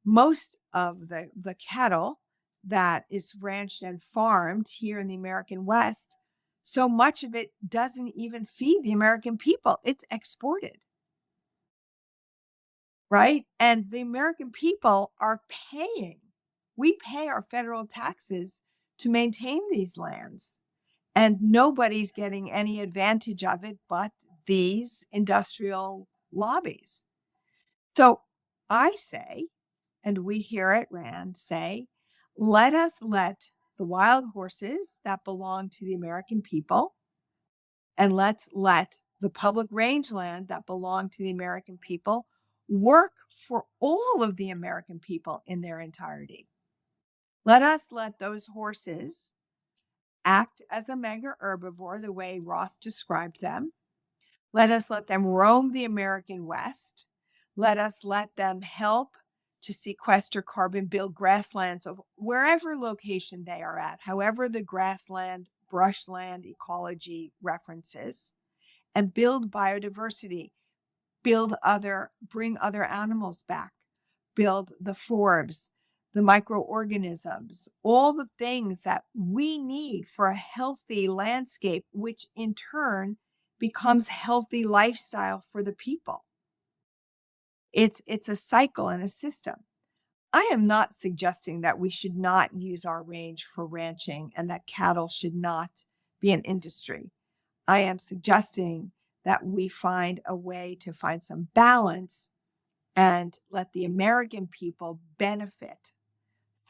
Most of the cattle that is ranched and farmed here in the American West, so much of it doesn't even feed the American people. It's exported, right? And the American people are paying. We pay our federal taxes to maintain these lands. And nobody's getting any advantage of it but these industrial lobbies. So I say, and we here at RAND say, let us let the wild horses that belong to the American people, and let's let the public rangeland that belong to the American people work for all of the American people in their entirety. Let us let those horses act as a mega herbivore the way Ross described them. Let us let them roam the American West. Let us let them help to sequester carbon, build grasslands of wherever location they are at, however the grassland, brushland ecology references, and build biodiversity, bring other animals back, build the forbs, the microorganisms, all the things that we need for a healthy landscape, which in turn becomes healthy lifestyle for the people. It's a cycle and a system. I am not suggesting that we should not use our range for ranching and that cattle should not be an industry. I am suggesting that we find a way to find some balance and let the American people benefit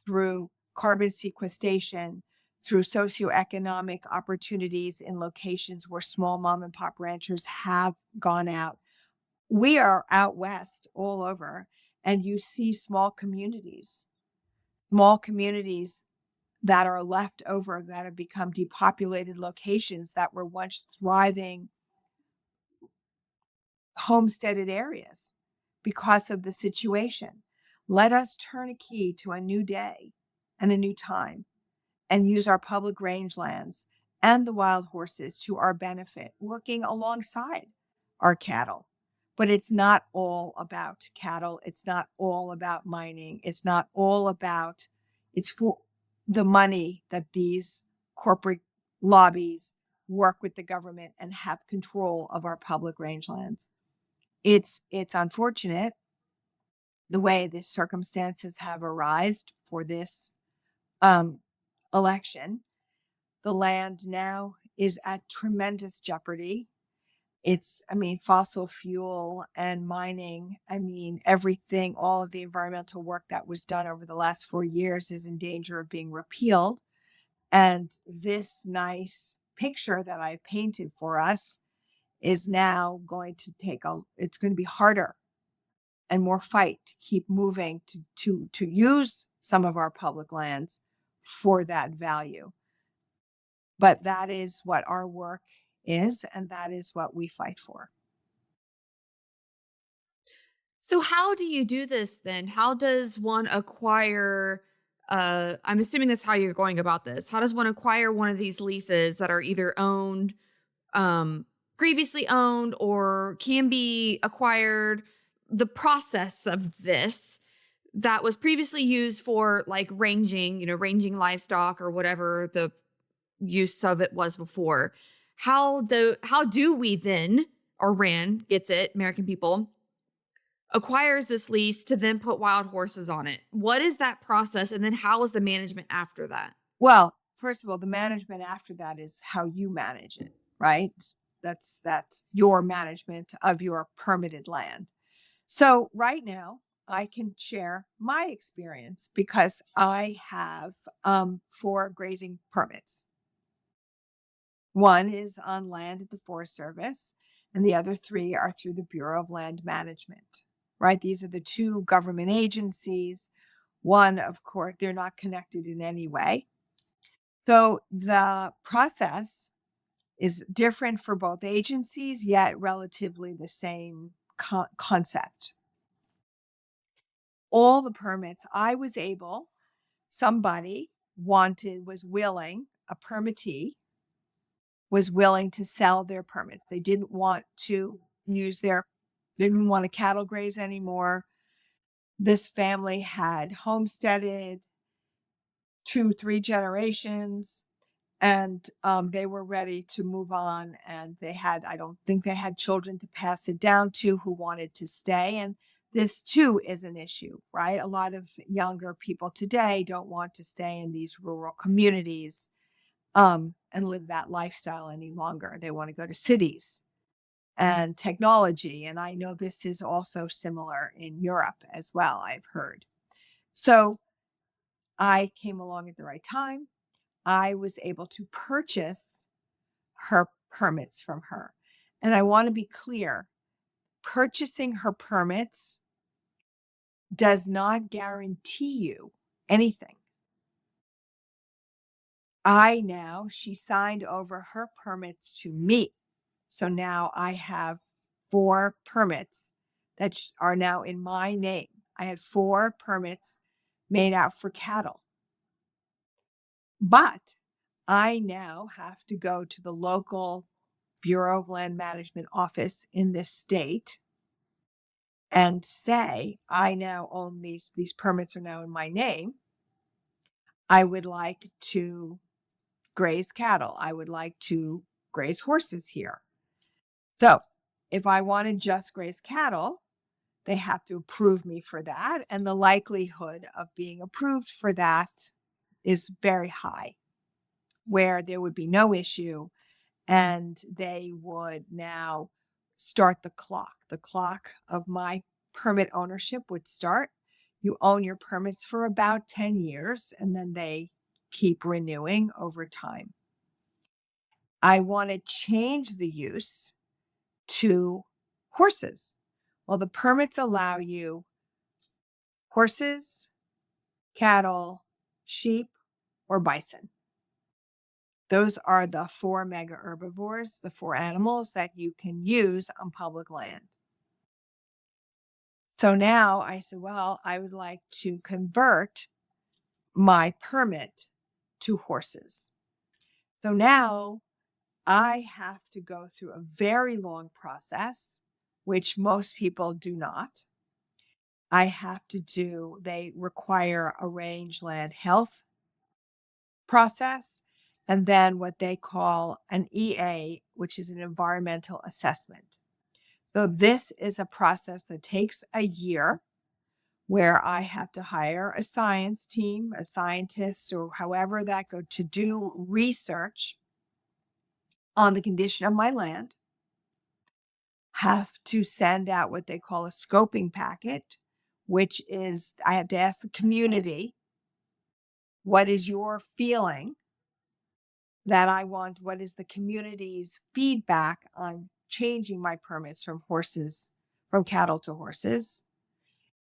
through carbon sequestration, through socioeconomic opportunities in locations where small mom and pop ranchers have gone out. We are out west all over, and you see small communities that are left over that have become depopulated locations that were once thriving homesteaded areas because of the situation. Let us turn a key to a new day and a new time and use our public rangelands and the wild horses to our benefit, working alongside our cattle. But it's not all about cattle. It's not all about mining. It's not all about, it's for the money that these corporate lobbies work with the government and have control of our public rangelands. It's unfortunate the way the circumstances have arisen for this election. The land now is at tremendous jeopardy. Fossil fuel and mining, everything, all of the environmental work that was done over the last 4 years is in danger of being repealed. And this nice picture that I painted for us is now going to it's going to be harder and more fight to keep moving to use some of our public lands for that value. But that is what our work is, and that is what we fight for. So how do you do this then? How does one acquire I'm assuming that's how you're going about this. How does one acquire one of these leases that are either owned, previously owned, or can be acquired? The process of this that was previously used for like ranging, ranging livestock or whatever the use of it was before. How do we then, or RAN gets it, American people, acquires this lease to then put wild horses on it? What is that process? And then how is the management after that? Well, first of all, the management after that is how you manage it, right? That's your management of your permitted land. So right now, I can share my experience because I have 4 grazing permits. One is on land at the Forest Service, and the other 3 are through the Bureau of Land Management, right? These are the 2 government agencies. One, of course, they're not connected in any way. So the process is different for both agencies, yet relatively the same concept. All the permits somebody was willing, a permittee was willing to sell their permits. They didn't want to they didn't want to cattle graze anymore. This family had homesteaded 2-3 generations, and they were ready to move on. And I don't think they had children to pass it down to who wanted to stay. And this too is an issue, right? A lot of younger people today don't want to stay in these rural communities and live that lifestyle any longer. They want to go to cities and technology. And I know this is also similar in Europe as well, I've heard. So I came along at the right time. I was able to purchase her permits from her. And I want to be clear, purchasing her permits does not guarantee you anything. She signed over her permits to me. So now I have 4 permits that are now in my name. I had 4 permits made out for cattle. But I now have to go to the local Bureau of Land Management office in this state and say, I now own these permits are now in my name. I would like to graze cattle. I would like to graze horses here. So if I want to just graze cattle, they have to approve me for that. And the likelihood of being approved for that is very high, where there would be no issue and they would now start the clock. The clock of my permit ownership would start. You own your permits for about 10 years and then they keep renewing over time. I want to change the use to horses. Well, the permits allow you horses, cattle, sheep, or bison. Those are the 4 mega herbivores, the 4 animals that you can use on public land. So now I said, well, I would like to convert my permit to horses. So now I have to go through a very long process, which most people do not. They require a rangeland health process, and then what they call an EA, which is an environmental assessment. So this is a process that takes a year, where I have to hire a science team, a scientist, or however that go to do research on the condition of my land, have to send out what they call a scoping packet, which is I have to ask the community, what is your feeling that I want? What is the community's feedback on changing my permits from cattle to horses?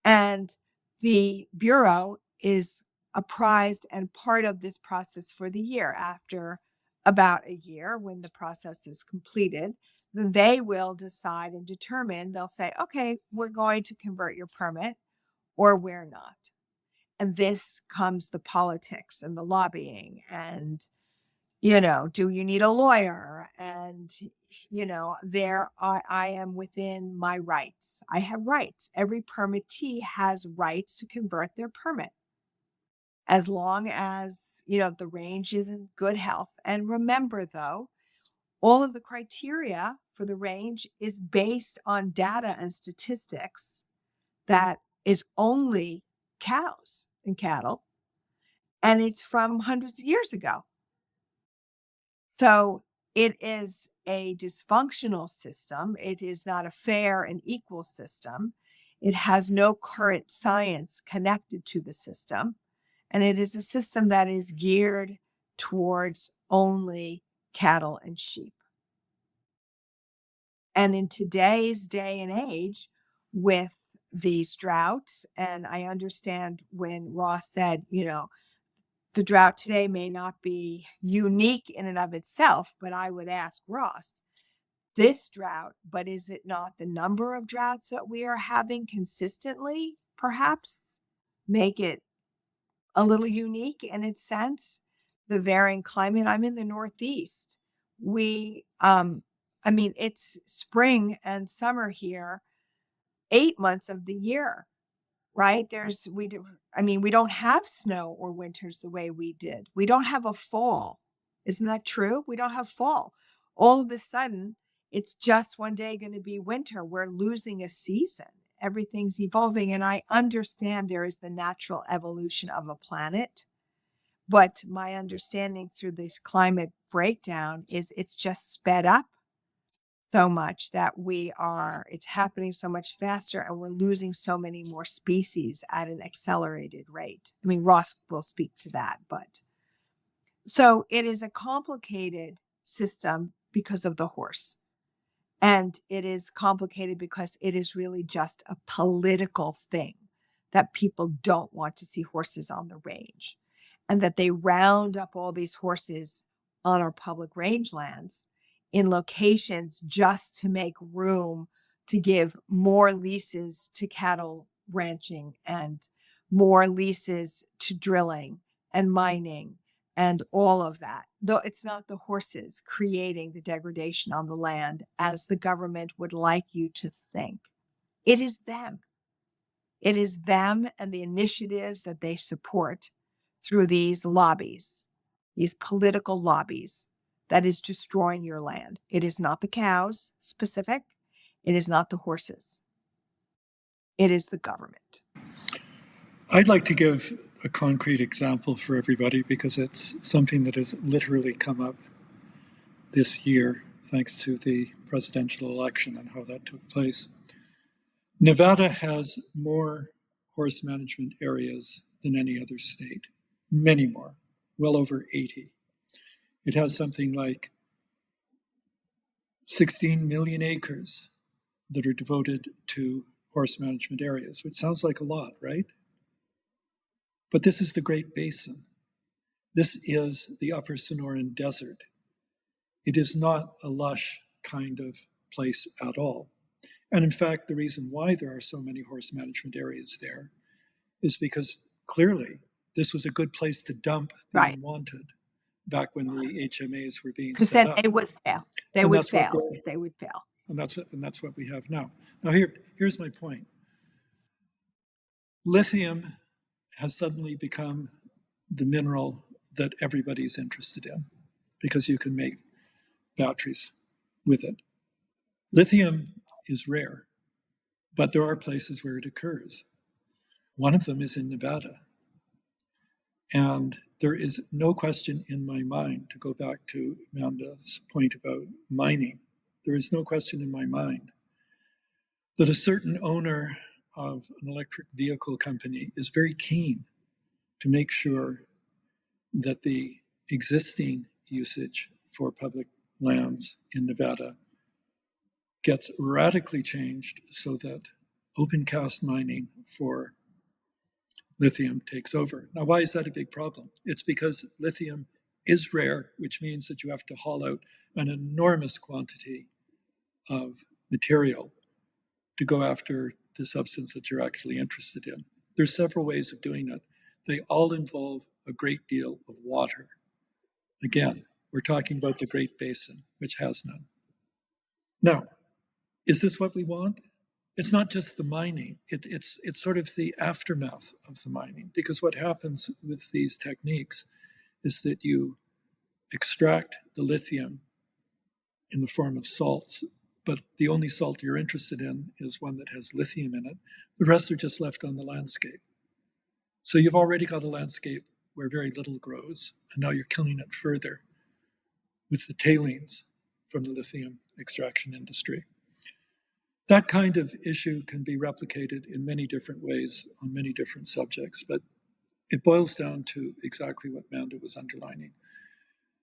And the Bureau is apprised and part of this process for the year. After about a year, when the process is completed, then they will decide and determine, they'll say, okay, we're going to convert your permit or we're not. And this comes the politics and the lobbying and, do you need a lawyer? And, I am within my rights. I have rights. Every permittee has rights to convert their permit as long as, the range is in good health. And remember, though, all of the criteria for the range is based on data and statistics that is only cows and cattle, and it's from hundreds of years ago. So it is a dysfunctional system. It is not a fair and equal system. It has no current science connected to the system. And it is a system that is geared towards only cattle and sheep. And in today's day and age, with these droughts, and I understand when Ross said, the drought today may not be unique in and of itself, but I would ask Ross, this drought, but is it not the number of droughts that we are having consistently, perhaps make it a little unique in its sense? The varying climate. I'm in the Northeast. It's spring and summer here, 8 months of the year. Right? We don't have snow or winters the way we did. We don't have a fall. Isn't that true? We don't have fall. All of a sudden, it's just one day going to be winter. We're losing a season. Everything's evolving. And I understand there is the natural evolution of a planet. But my understanding through this climate breakdown is it's just sped up so much that it's happening so much faster, and we're losing so many more species at an accelerated rate. Ross will speak to that, but so it is a complicated system because of the horse. And it is complicated because it is really just a political thing that people don't want to see horses on the range, and that they round up all these horses on our public rangelands in locations just to make room to give more leases to cattle ranching and more leases to drilling and mining and all of that. Though it's not the horses creating the degradation on the land as the government would like you to think. It is them. It is them and the initiatives that they support through these lobbies, these political lobbies, that is destroying your land. It is not the cows specific. It is not the horses. It is the government. I'd like to give a concrete example for everybody because it's something that has literally come up this year thanks to the presidential election and how that took place. Nevada has more horse management areas than any other state, many more, well over 80. It has something like 16 million acres that are devoted to horse management areas, which sounds like a lot, right? But this is the Great Basin. This is the Upper Sonoran Desert. It is not a lush kind of place at all. And in fact, the reason why there are so many horse management areas there is because clearly this was a good place to dump the Right. unwanted back when the HMAs were being Because set then up. they would fail. They And would that's what fail. They would fail. And that's what we have now. Now here's my point. Lithium has suddenly become the mineral that everybody's interested in because you can make batteries with it. Lithium is rare, but there are places where it occurs. One of them is in Nevada. And there is no question in my mind, to go back to Manda's point about mining, there is no question in my mind that a certain owner of an electric vehicle company is very keen to make sure that the existing usage for public lands in Nevada gets radically changed so that open cast mining for lithium takes over. Now, why is that a big problem? It's because lithium is rare, which means that you have to haul out an enormous quantity of material to go after the substance that you're actually interested in. There's several ways of doing it. They all involve a great deal of water. Again, we're talking about the Great Basin, which has none. Now, is this what we want? It's not just the mining, it's sort of the aftermath of the mining, because what happens with these techniques is that you extract the lithium in the form of salts, but the only salt you're interested in is one that has lithium in it. The rest are just left on the landscape. So you've already got a landscape where very little grows, and now you're killing it further with the tailings from the lithium extraction industry. That kind of issue can be replicated in many different ways on many different subjects, but it boils down to exactly what Manda was underlining,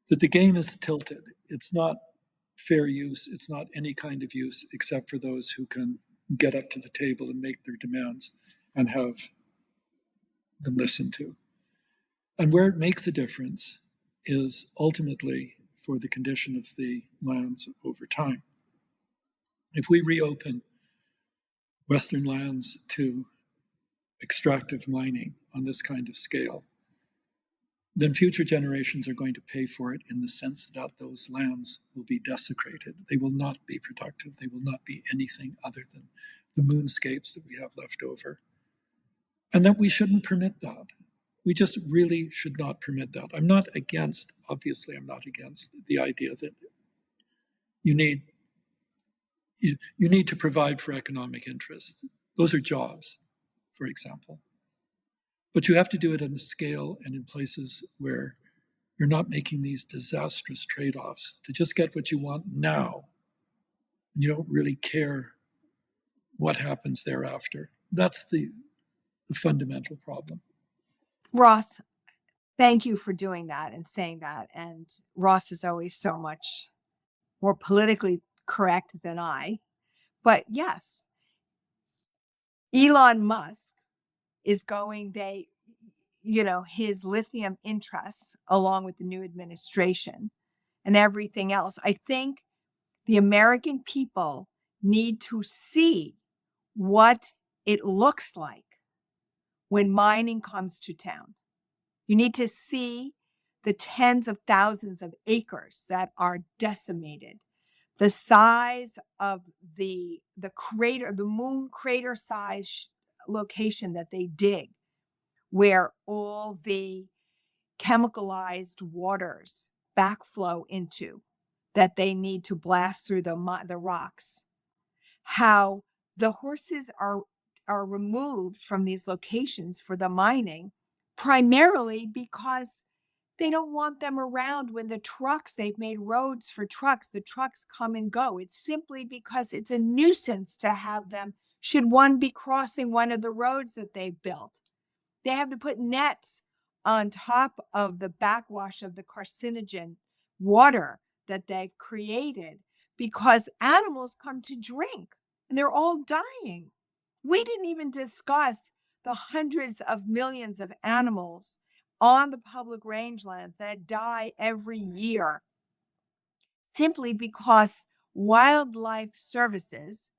that the game is tilted. It's not fair use. It's not any kind of use except for those who can get up to the table and make their demands and have them listened to. And where it makes a difference is ultimately for the condition of the lands over time. If we reopen Western lands to extractive mining on this kind of scale, then future generations are going to pay for it in the sense that those lands will be desecrated. They will not be productive. They will not be anything other than the moonscapes that we have left over. And that we shouldn't permit that. We just really should not permit that. Obviously, I'm not against the idea that you need to provide for economic interest. Those are jobs, for example. But you have to do it on a scale and in places where you're not making these disastrous trade-offs to just get what you want now. And you don't really care what happens thereafter. That's the fundamental problem. Ross, thank you for doing that and saying that. And Ross is always so much more politically correct than I. But yes, Elon Musk is going, his lithium interests, along with the new administration and everything else. I think the American people need to see what it looks like when mining comes to town. You need to see the tens of thousands of acres that are decimated, the size of the crater, the moon crater size location that they dig, where all the chemicalized waters backflow into, that they need to blast through the rocks. How the horses are removed from these locations for the mining, primarily because they don't want them around when they've made roads for trucks, the trucks come and go. It's simply because it's a nuisance to have them should one be crossing one of the roads that they've built. They have to put nets on top of the backwash of the carcinogen water that they've created because animals come to drink and they're all dying. We didn't even discuss the hundreds of millions of animals on the public rangelands that die every year simply because Wildlife Services,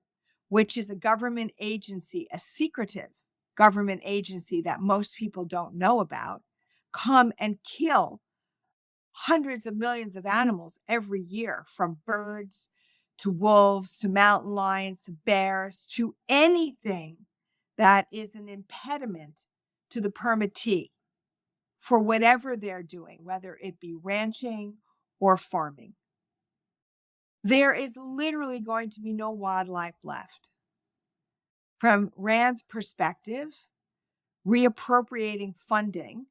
which is a government agency, a secretive government agency that most people don't know about, come and kill hundreds of millions of animals every year, from birds to wolves to mountain lions to bears to anything that is an impediment to the permittee for whatever they're doing, whether it be ranching or farming. There is literally going to be no wildlife left. From Rand's perspective, reappropriating funding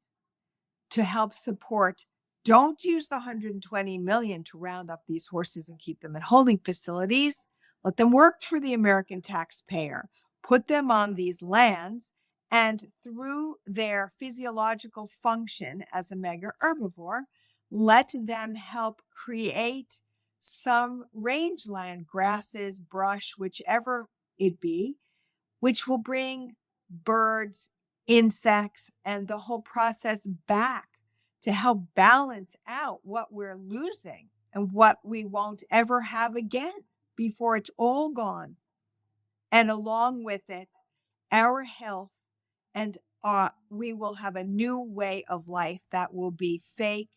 to help support, don't use the 120 million to round up these horses and keep them in holding facilities. Let them work for the American taxpayer. Put them on these lands, and through their physiological function as a mega herbivore, let them help create some rangeland, grasses, brush, whichever it be, which will bring birds, insects, and the whole process back to help balance out what we're losing and what we won't ever have again before it's all gone. And along with it, our health, and we will have a new way of life that will be fake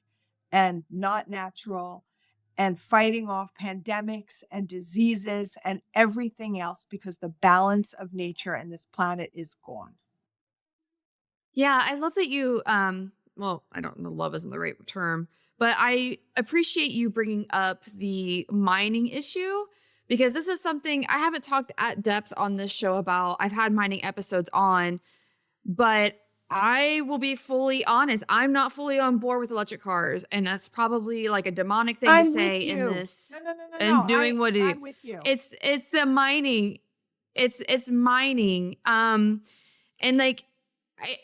and not natural, and fighting off pandemics and diseases and everything else, because the balance of nature and this planet is gone. Yeah, I love that you, well, I don't know, love isn't the right term, but I appreciate you bringing up the mining issue, because this is something I haven't talked at depth on this show about. I've had mining episodes on, but I will be fully honest. I'm not fully on board with electric cars. And that's probably like a demonic thing to I'm say with in you. this No. and doing what it I'm with you. it's the mining. It's mining. And like,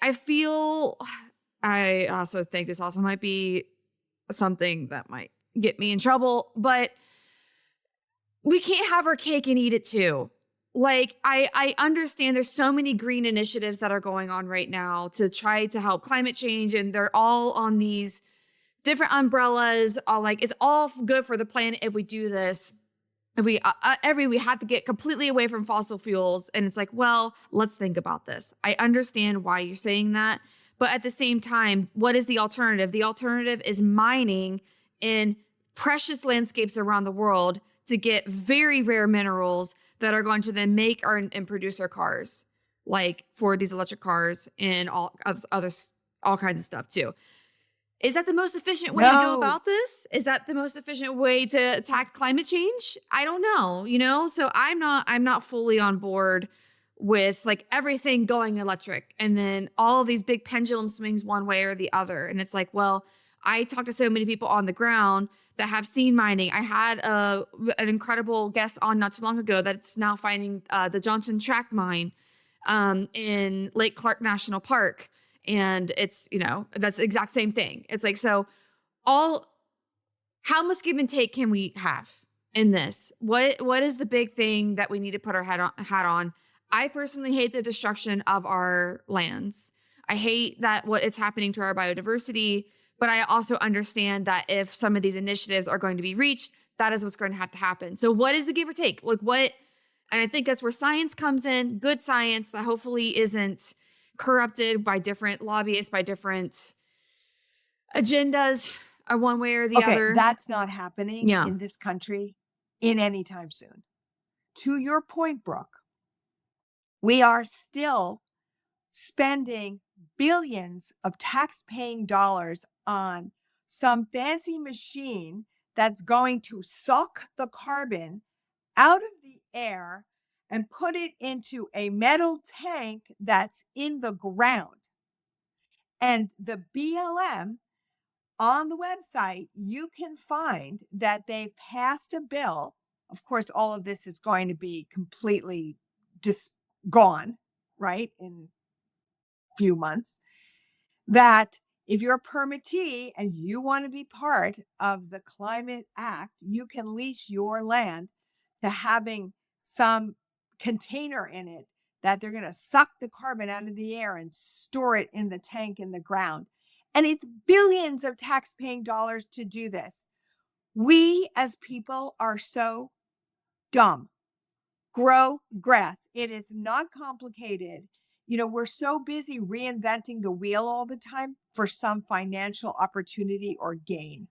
I feel, I also think this also might be something that might get me in trouble, but we can't have our cake and eat it too. Like, I understand there's so many green initiatives that are going on right now to try to help climate change, and they're all on these different umbrellas. Like, it's all good for the planet if we do this. If we we have to get completely away from fossil fuels, and it's like, well, let's think about this. I understand why you're saying that, but at the same time, what is the alternative? The alternative is mining in precious landscapes around the world to get very rare minerals that are going to then make and produce our cars, like for these electric cars and all kinds of stuff too. Is that the most efficient way to go about this? Is that the most efficient way to attack climate change? I don't know, so I'm not fully on board with like everything going electric and then all of these big pendulum swings one way or the other. And it's like, well, I talked to so many people on the ground that have seen mining. I had an incredible guest on not too long ago that's now finding the Johnson Tract mine in Lake Clark National Park. And it's, that's the exact same thing. It's like, so how much give and take can we have in this? What is the big thing that we need to put our hat on? I personally hate the destruction of our lands. I hate that what it's happening to our biodiversity, but I also understand that if some of these initiatives are going to be reached, that is what's going to have to happen. So what is the give or take? Like what? And I think that's where science comes in, good science that hopefully isn't corrupted by different lobbyists, by different agendas, or one way or the other. That's not happening in this country in any time soon. To your point, Brooke, we are still spending billions of tax-paying dollars on some fancy machine that's going to suck the carbon out of the air and put it into a metal tank that's in the ground. And the BLM, on the website, you can find that they've passed a bill. Of course, all of this is going to be completely gone, right, in a few months, that if you're a permittee and you want to be part of the Climate Act, you can lease your land to having some container in it that they're going to suck the carbon out of the air and store it in the tank in the ground. And it's billions of tax-paying dollars to do this. We as people are so dumb. Grow grass. It is not complicated. We're so busy reinventing the wheel all the time for some financial opportunity or gain.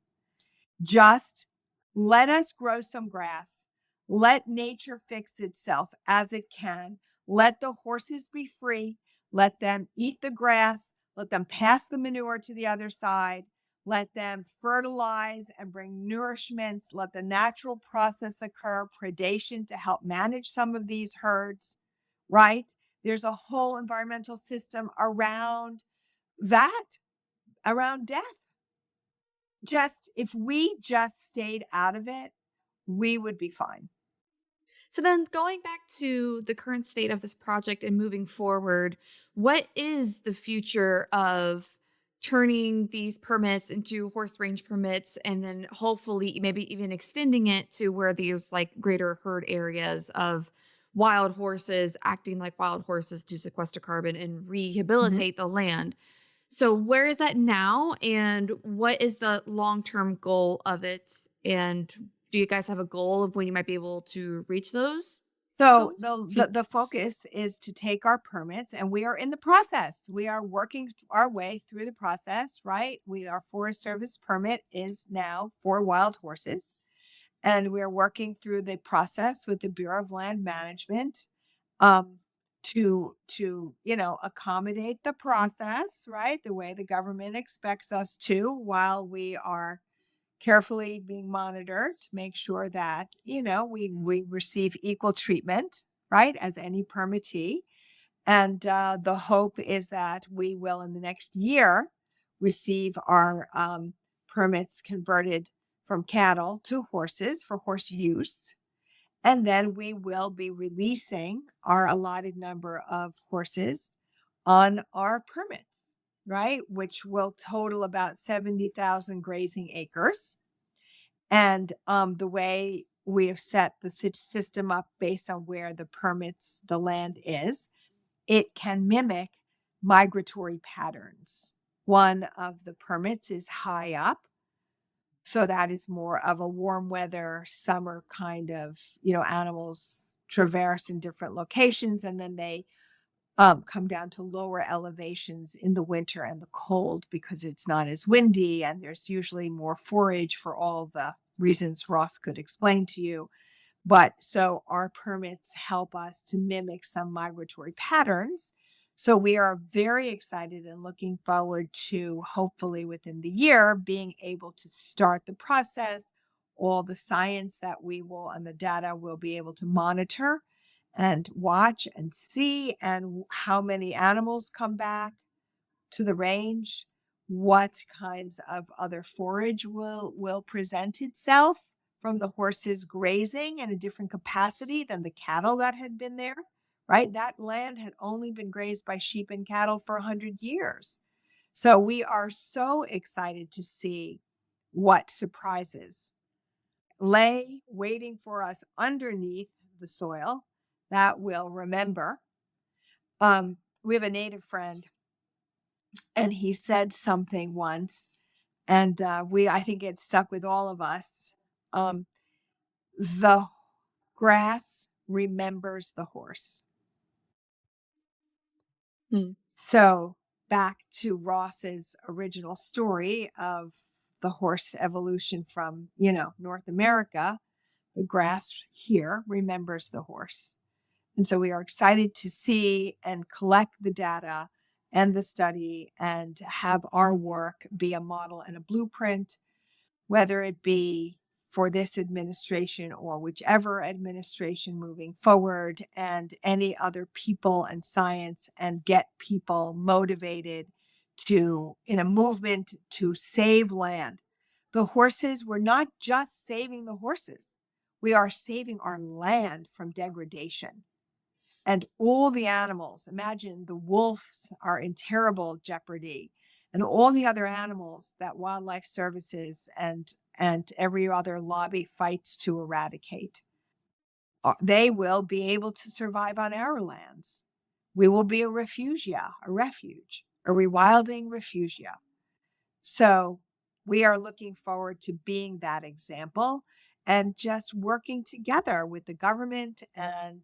Just let us grow some grass. Let nature fix itself as it can. Let the horses be free. Let them eat the grass. Let them pass the manure to the other side. Let them fertilize and bring nourishments. Let the natural process occur, predation to help manage some of these herds, right? There's a whole environmental system around that, around death. If we just stayed out of it, we would be fine. So then going back to the current state of this project and moving forward, what is the future of turning these permits into horse range permits and then hopefully maybe even extending it to where these like greater herd areas of wild horses acting like wild horses to sequester carbon and rehabilitate the land? So where is that now and what is the long-term goal of it? And do you guys have a goal of when you might be able to reach those So goals? the focus is to take our permits, and we are in the process. We are working our way through the process, right? Our Forest Service permit is now for wild horses, and we are working through the process with the Bureau of Land Management um, to accommodate the process, right? The way the government expects us to, while we are carefully being monitored to make sure that, we receive equal treatment, right, as any permittee. And the hope is that we will, in the next year, receive our permits converted from cattle to horses for horse use. And then we will be releasing our allotted number of horses on our permits, right? Which will total about 70,000 grazing acres. And the way we have set the system up based on where the land is, it can mimic migratory patterns. One of the permits is high up. So that is more of a warm weather, summer kind of, animals traverse in different locations, and then they come down to lower elevations in the winter and the cold because it's not as windy and there's usually more forage for all the reasons Ross could explain to you. But so our permits help us to mimic some migratory patterns. So we are very excited and looking forward to hopefully within the year being able to start the process, all the science that we will and the data we'll be able to monitor and watch and see, and how many animals come back to the range, what kinds of other forage will present itself from the horses grazing in a different capacity than the cattle that had been there, right? That land had only been grazed by sheep and cattle for 100 years. So we are so excited to see what surprises lay waiting for us underneath the soil that will remember. We have a native friend, and he said something once, and I think it stuck with all of us. The grass remembers the horse. So back to Ross's original story of the horse evolution from, North America, the grass here remembers the horse. And so we are excited to see and collect the data and the study and have our work be a model and a blueprint, whether it be for this administration or whichever administration moving forward, and any other people and science, and get people motivated in a movement to save land. The horses, we're not just saving the horses. We are saving our land from degradation. And all the animals, imagine the wolves are in terrible jeopardy, and all the other animals that wildlife services and every other lobby fights to eradicate. They will be able to survive on our lands. We will be a refuge, a rewilding refugia. So we are looking forward to being that example and just working together with the government and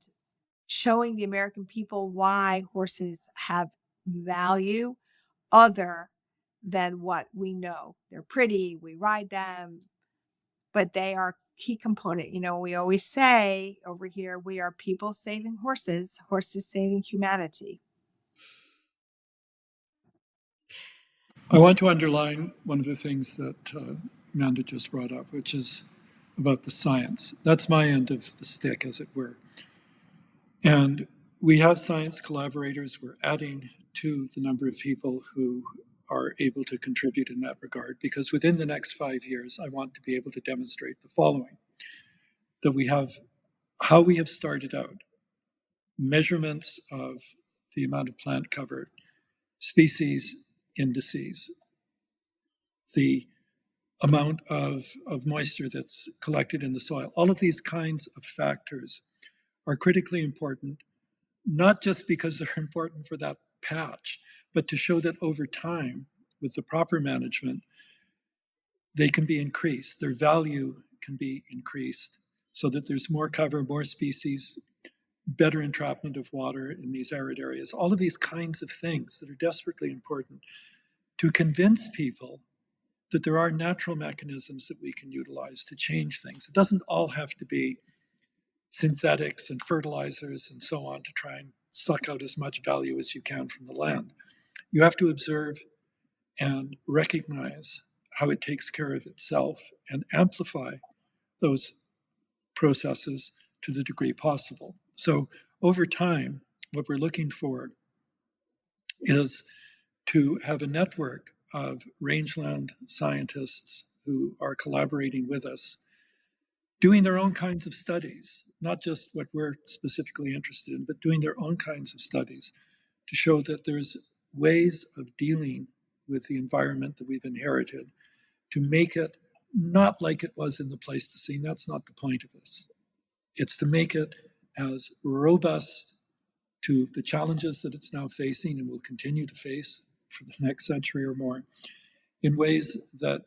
showing the American people why horses have value other than what we know. They're pretty, we ride them, but they are key component. We always say over here, we are people saving horses, horses saving humanity. I want to underline one of the things that Manda just brought up, which is about the science. That's my end of the stick, as it were. And we have science collaborators. We're adding to the number of people who are able to contribute in that regard, because within the next 5 years, I want to be able to demonstrate the following: that we have how we have started out, measurements of the amount of plant cover, species indices, the amount of moisture that's collected in the soil. All of these kinds of factors are critically important, not just because they're important for that patch, but to show that over time, with the proper management, they can be increased. Their value can be increased so that there's more cover, more species, better entrapment of water in these arid areas. All of these kinds of things that are desperately important to convince people that there are natural mechanisms that we can utilize to change things. It doesn't all have to be synthetics and fertilizers and so on to try and suck out as much value as you can from the land. You have to observe and recognize how it takes care of itself and amplify those processes to the degree possible. So over time, what we're looking for is to have a network of rangeland scientists who are collaborating with us, doing their own kinds of studies, not just what we're specifically interested in, but doing their own kinds of studies to show that there's ways of dealing with the environment that we've inherited to make it not like it was in the Pleistocene. That's not the point of this. It's to make it as robust to the challenges that it's now facing and will continue to face for the next century or more, in ways that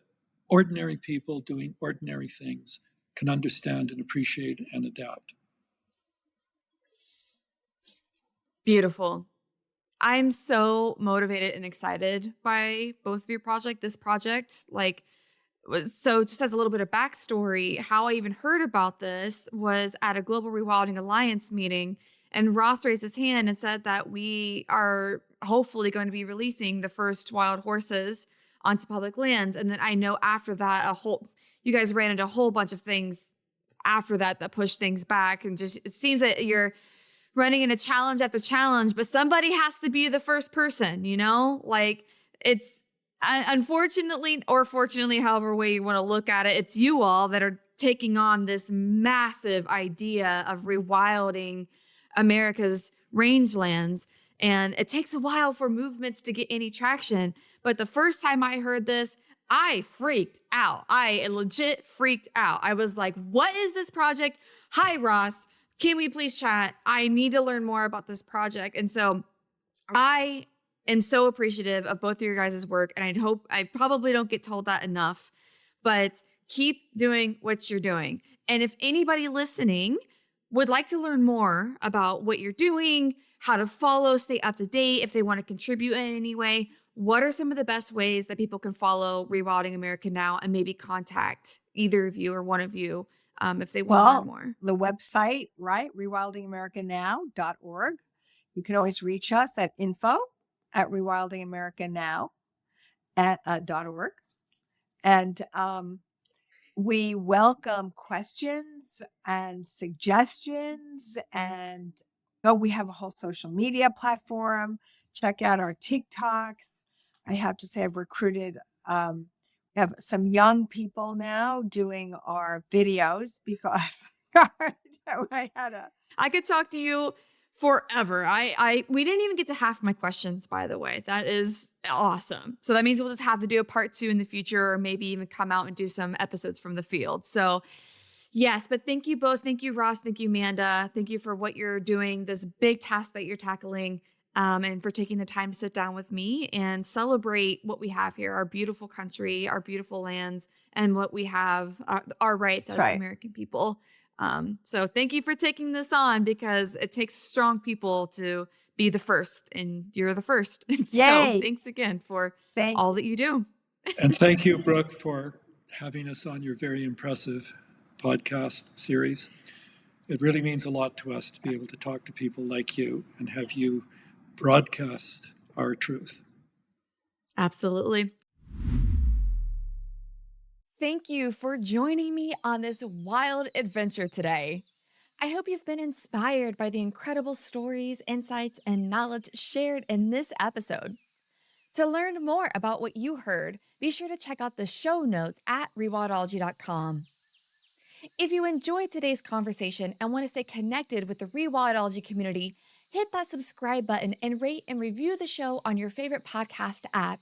ordinary people doing ordinary things can understand and appreciate and adapt. Beautiful. I'm so motivated and excited by both of your this project. So just as a little bit of backstory, how I even heard about this was at a Global Rewilding Alliance meeting, and Ross raised his hand and said that we are hopefully going to be releasing the first wild horses onto public lands. And then I know after that, you guys ran into a whole bunch of things after that pushed things back. And just, it seems that you're running into challenge after challenge, but somebody has to be the first person, it's unfortunately, or fortunately, however way you want to look at it, it's you all that are taking on this massive idea of rewilding America's rangelands. And it takes a while for movements to get any traction. But the first time I heard this, I freaked out. I legit freaked out. I was like, what is this project? Hi, Ross. Can we please chat? I need to learn more about this project. And so I am so appreciative of both of your guys' work. And I probably don't get told that enough, but keep doing what you're doing. And if anybody listening would like to learn more about what you're doing, how to follow, stay up to date, if they want to contribute in any way, what are some of the best ways that people can follow Rewilding America Now and maybe contact either of you or one of you if they want to learn more? The website, right? rewildingamericanow.org. You can always reach us at info@rewildingamericanow.org. And we welcome questions and suggestions. And we have a whole social media platform. Check out our TikToks. I have to say, I've recruited, we have some young people now doing our videos because I could talk to you forever. We didn't even get to half my questions, by the way. That is awesome. So that means we'll just have to do a part 2 in the future, or maybe even come out and do some episodes from the field. So yes, but thank you both. Thank you, Ross. Thank you, Manda. Thank you for what you're doing, this big task that you're tackling. and for taking the time to sit down with me and celebrate what we have here, our beautiful country, our beautiful lands, and what we have, our rights That's as right. American people. So thank you for taking this on because it takes strong people to be the first, and you're the first. And so Yay. thanks again for Thank all you. that you do. And thank you, Brooke, for having us on your very impressive podcast series. It really means a lot to us to be able to talk to people like you and have you broadcast our truth. Absolutely. Thank you for joining me on this wild adventure today. I hope you've been inspired by the incredible stories, insights, and knowledge shared in this episode. To learn more about what you heard, be sure to check out the show notes at rewildology.com. If you enjoyed today's conversation and want to stay connected with the Rewildology community, hit that subscribe button and rate and review the show on your favorite podcast app.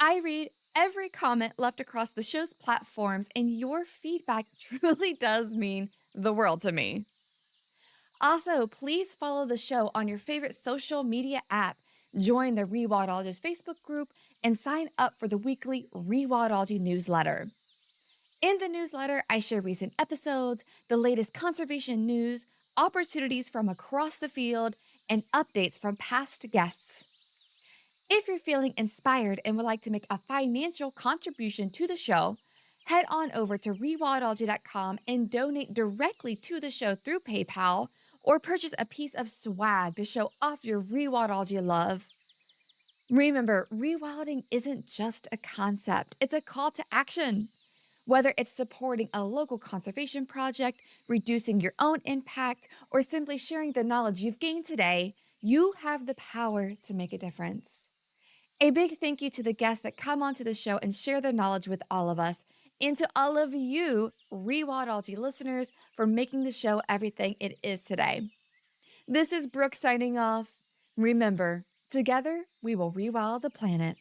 I read every comment left across the show's platforms, and your feedback truly does mean the world to me. Also, please follow the show on your favorite social media app, join the Rewildologist Facebook group, and sign up for the weekly Rewildology newsletter. In the newsletter, I share recent episodes, the latest conservation news, opportunities from across the field, and updates from past guests. If you're feeling inspired and would like to make a financial contribution to the show, head on over to rewildology.com and donate directly to the show through PayPal, or purchase a piece of swag to show off your rewildology love. Remember, rewilding isn't just a concept, it's a call to action. Whether it's supporting a local conservation project, reducing your own impact, or simply sharing the knowledge you've gained today, you have the power to make a difference. A big thank you to the guests that come onto the show and share their knowledge with all of us, and to all of you Rewildology listeners for making the show everything it is today. This is Brooke signing off. Remember, together we will rewild the planet.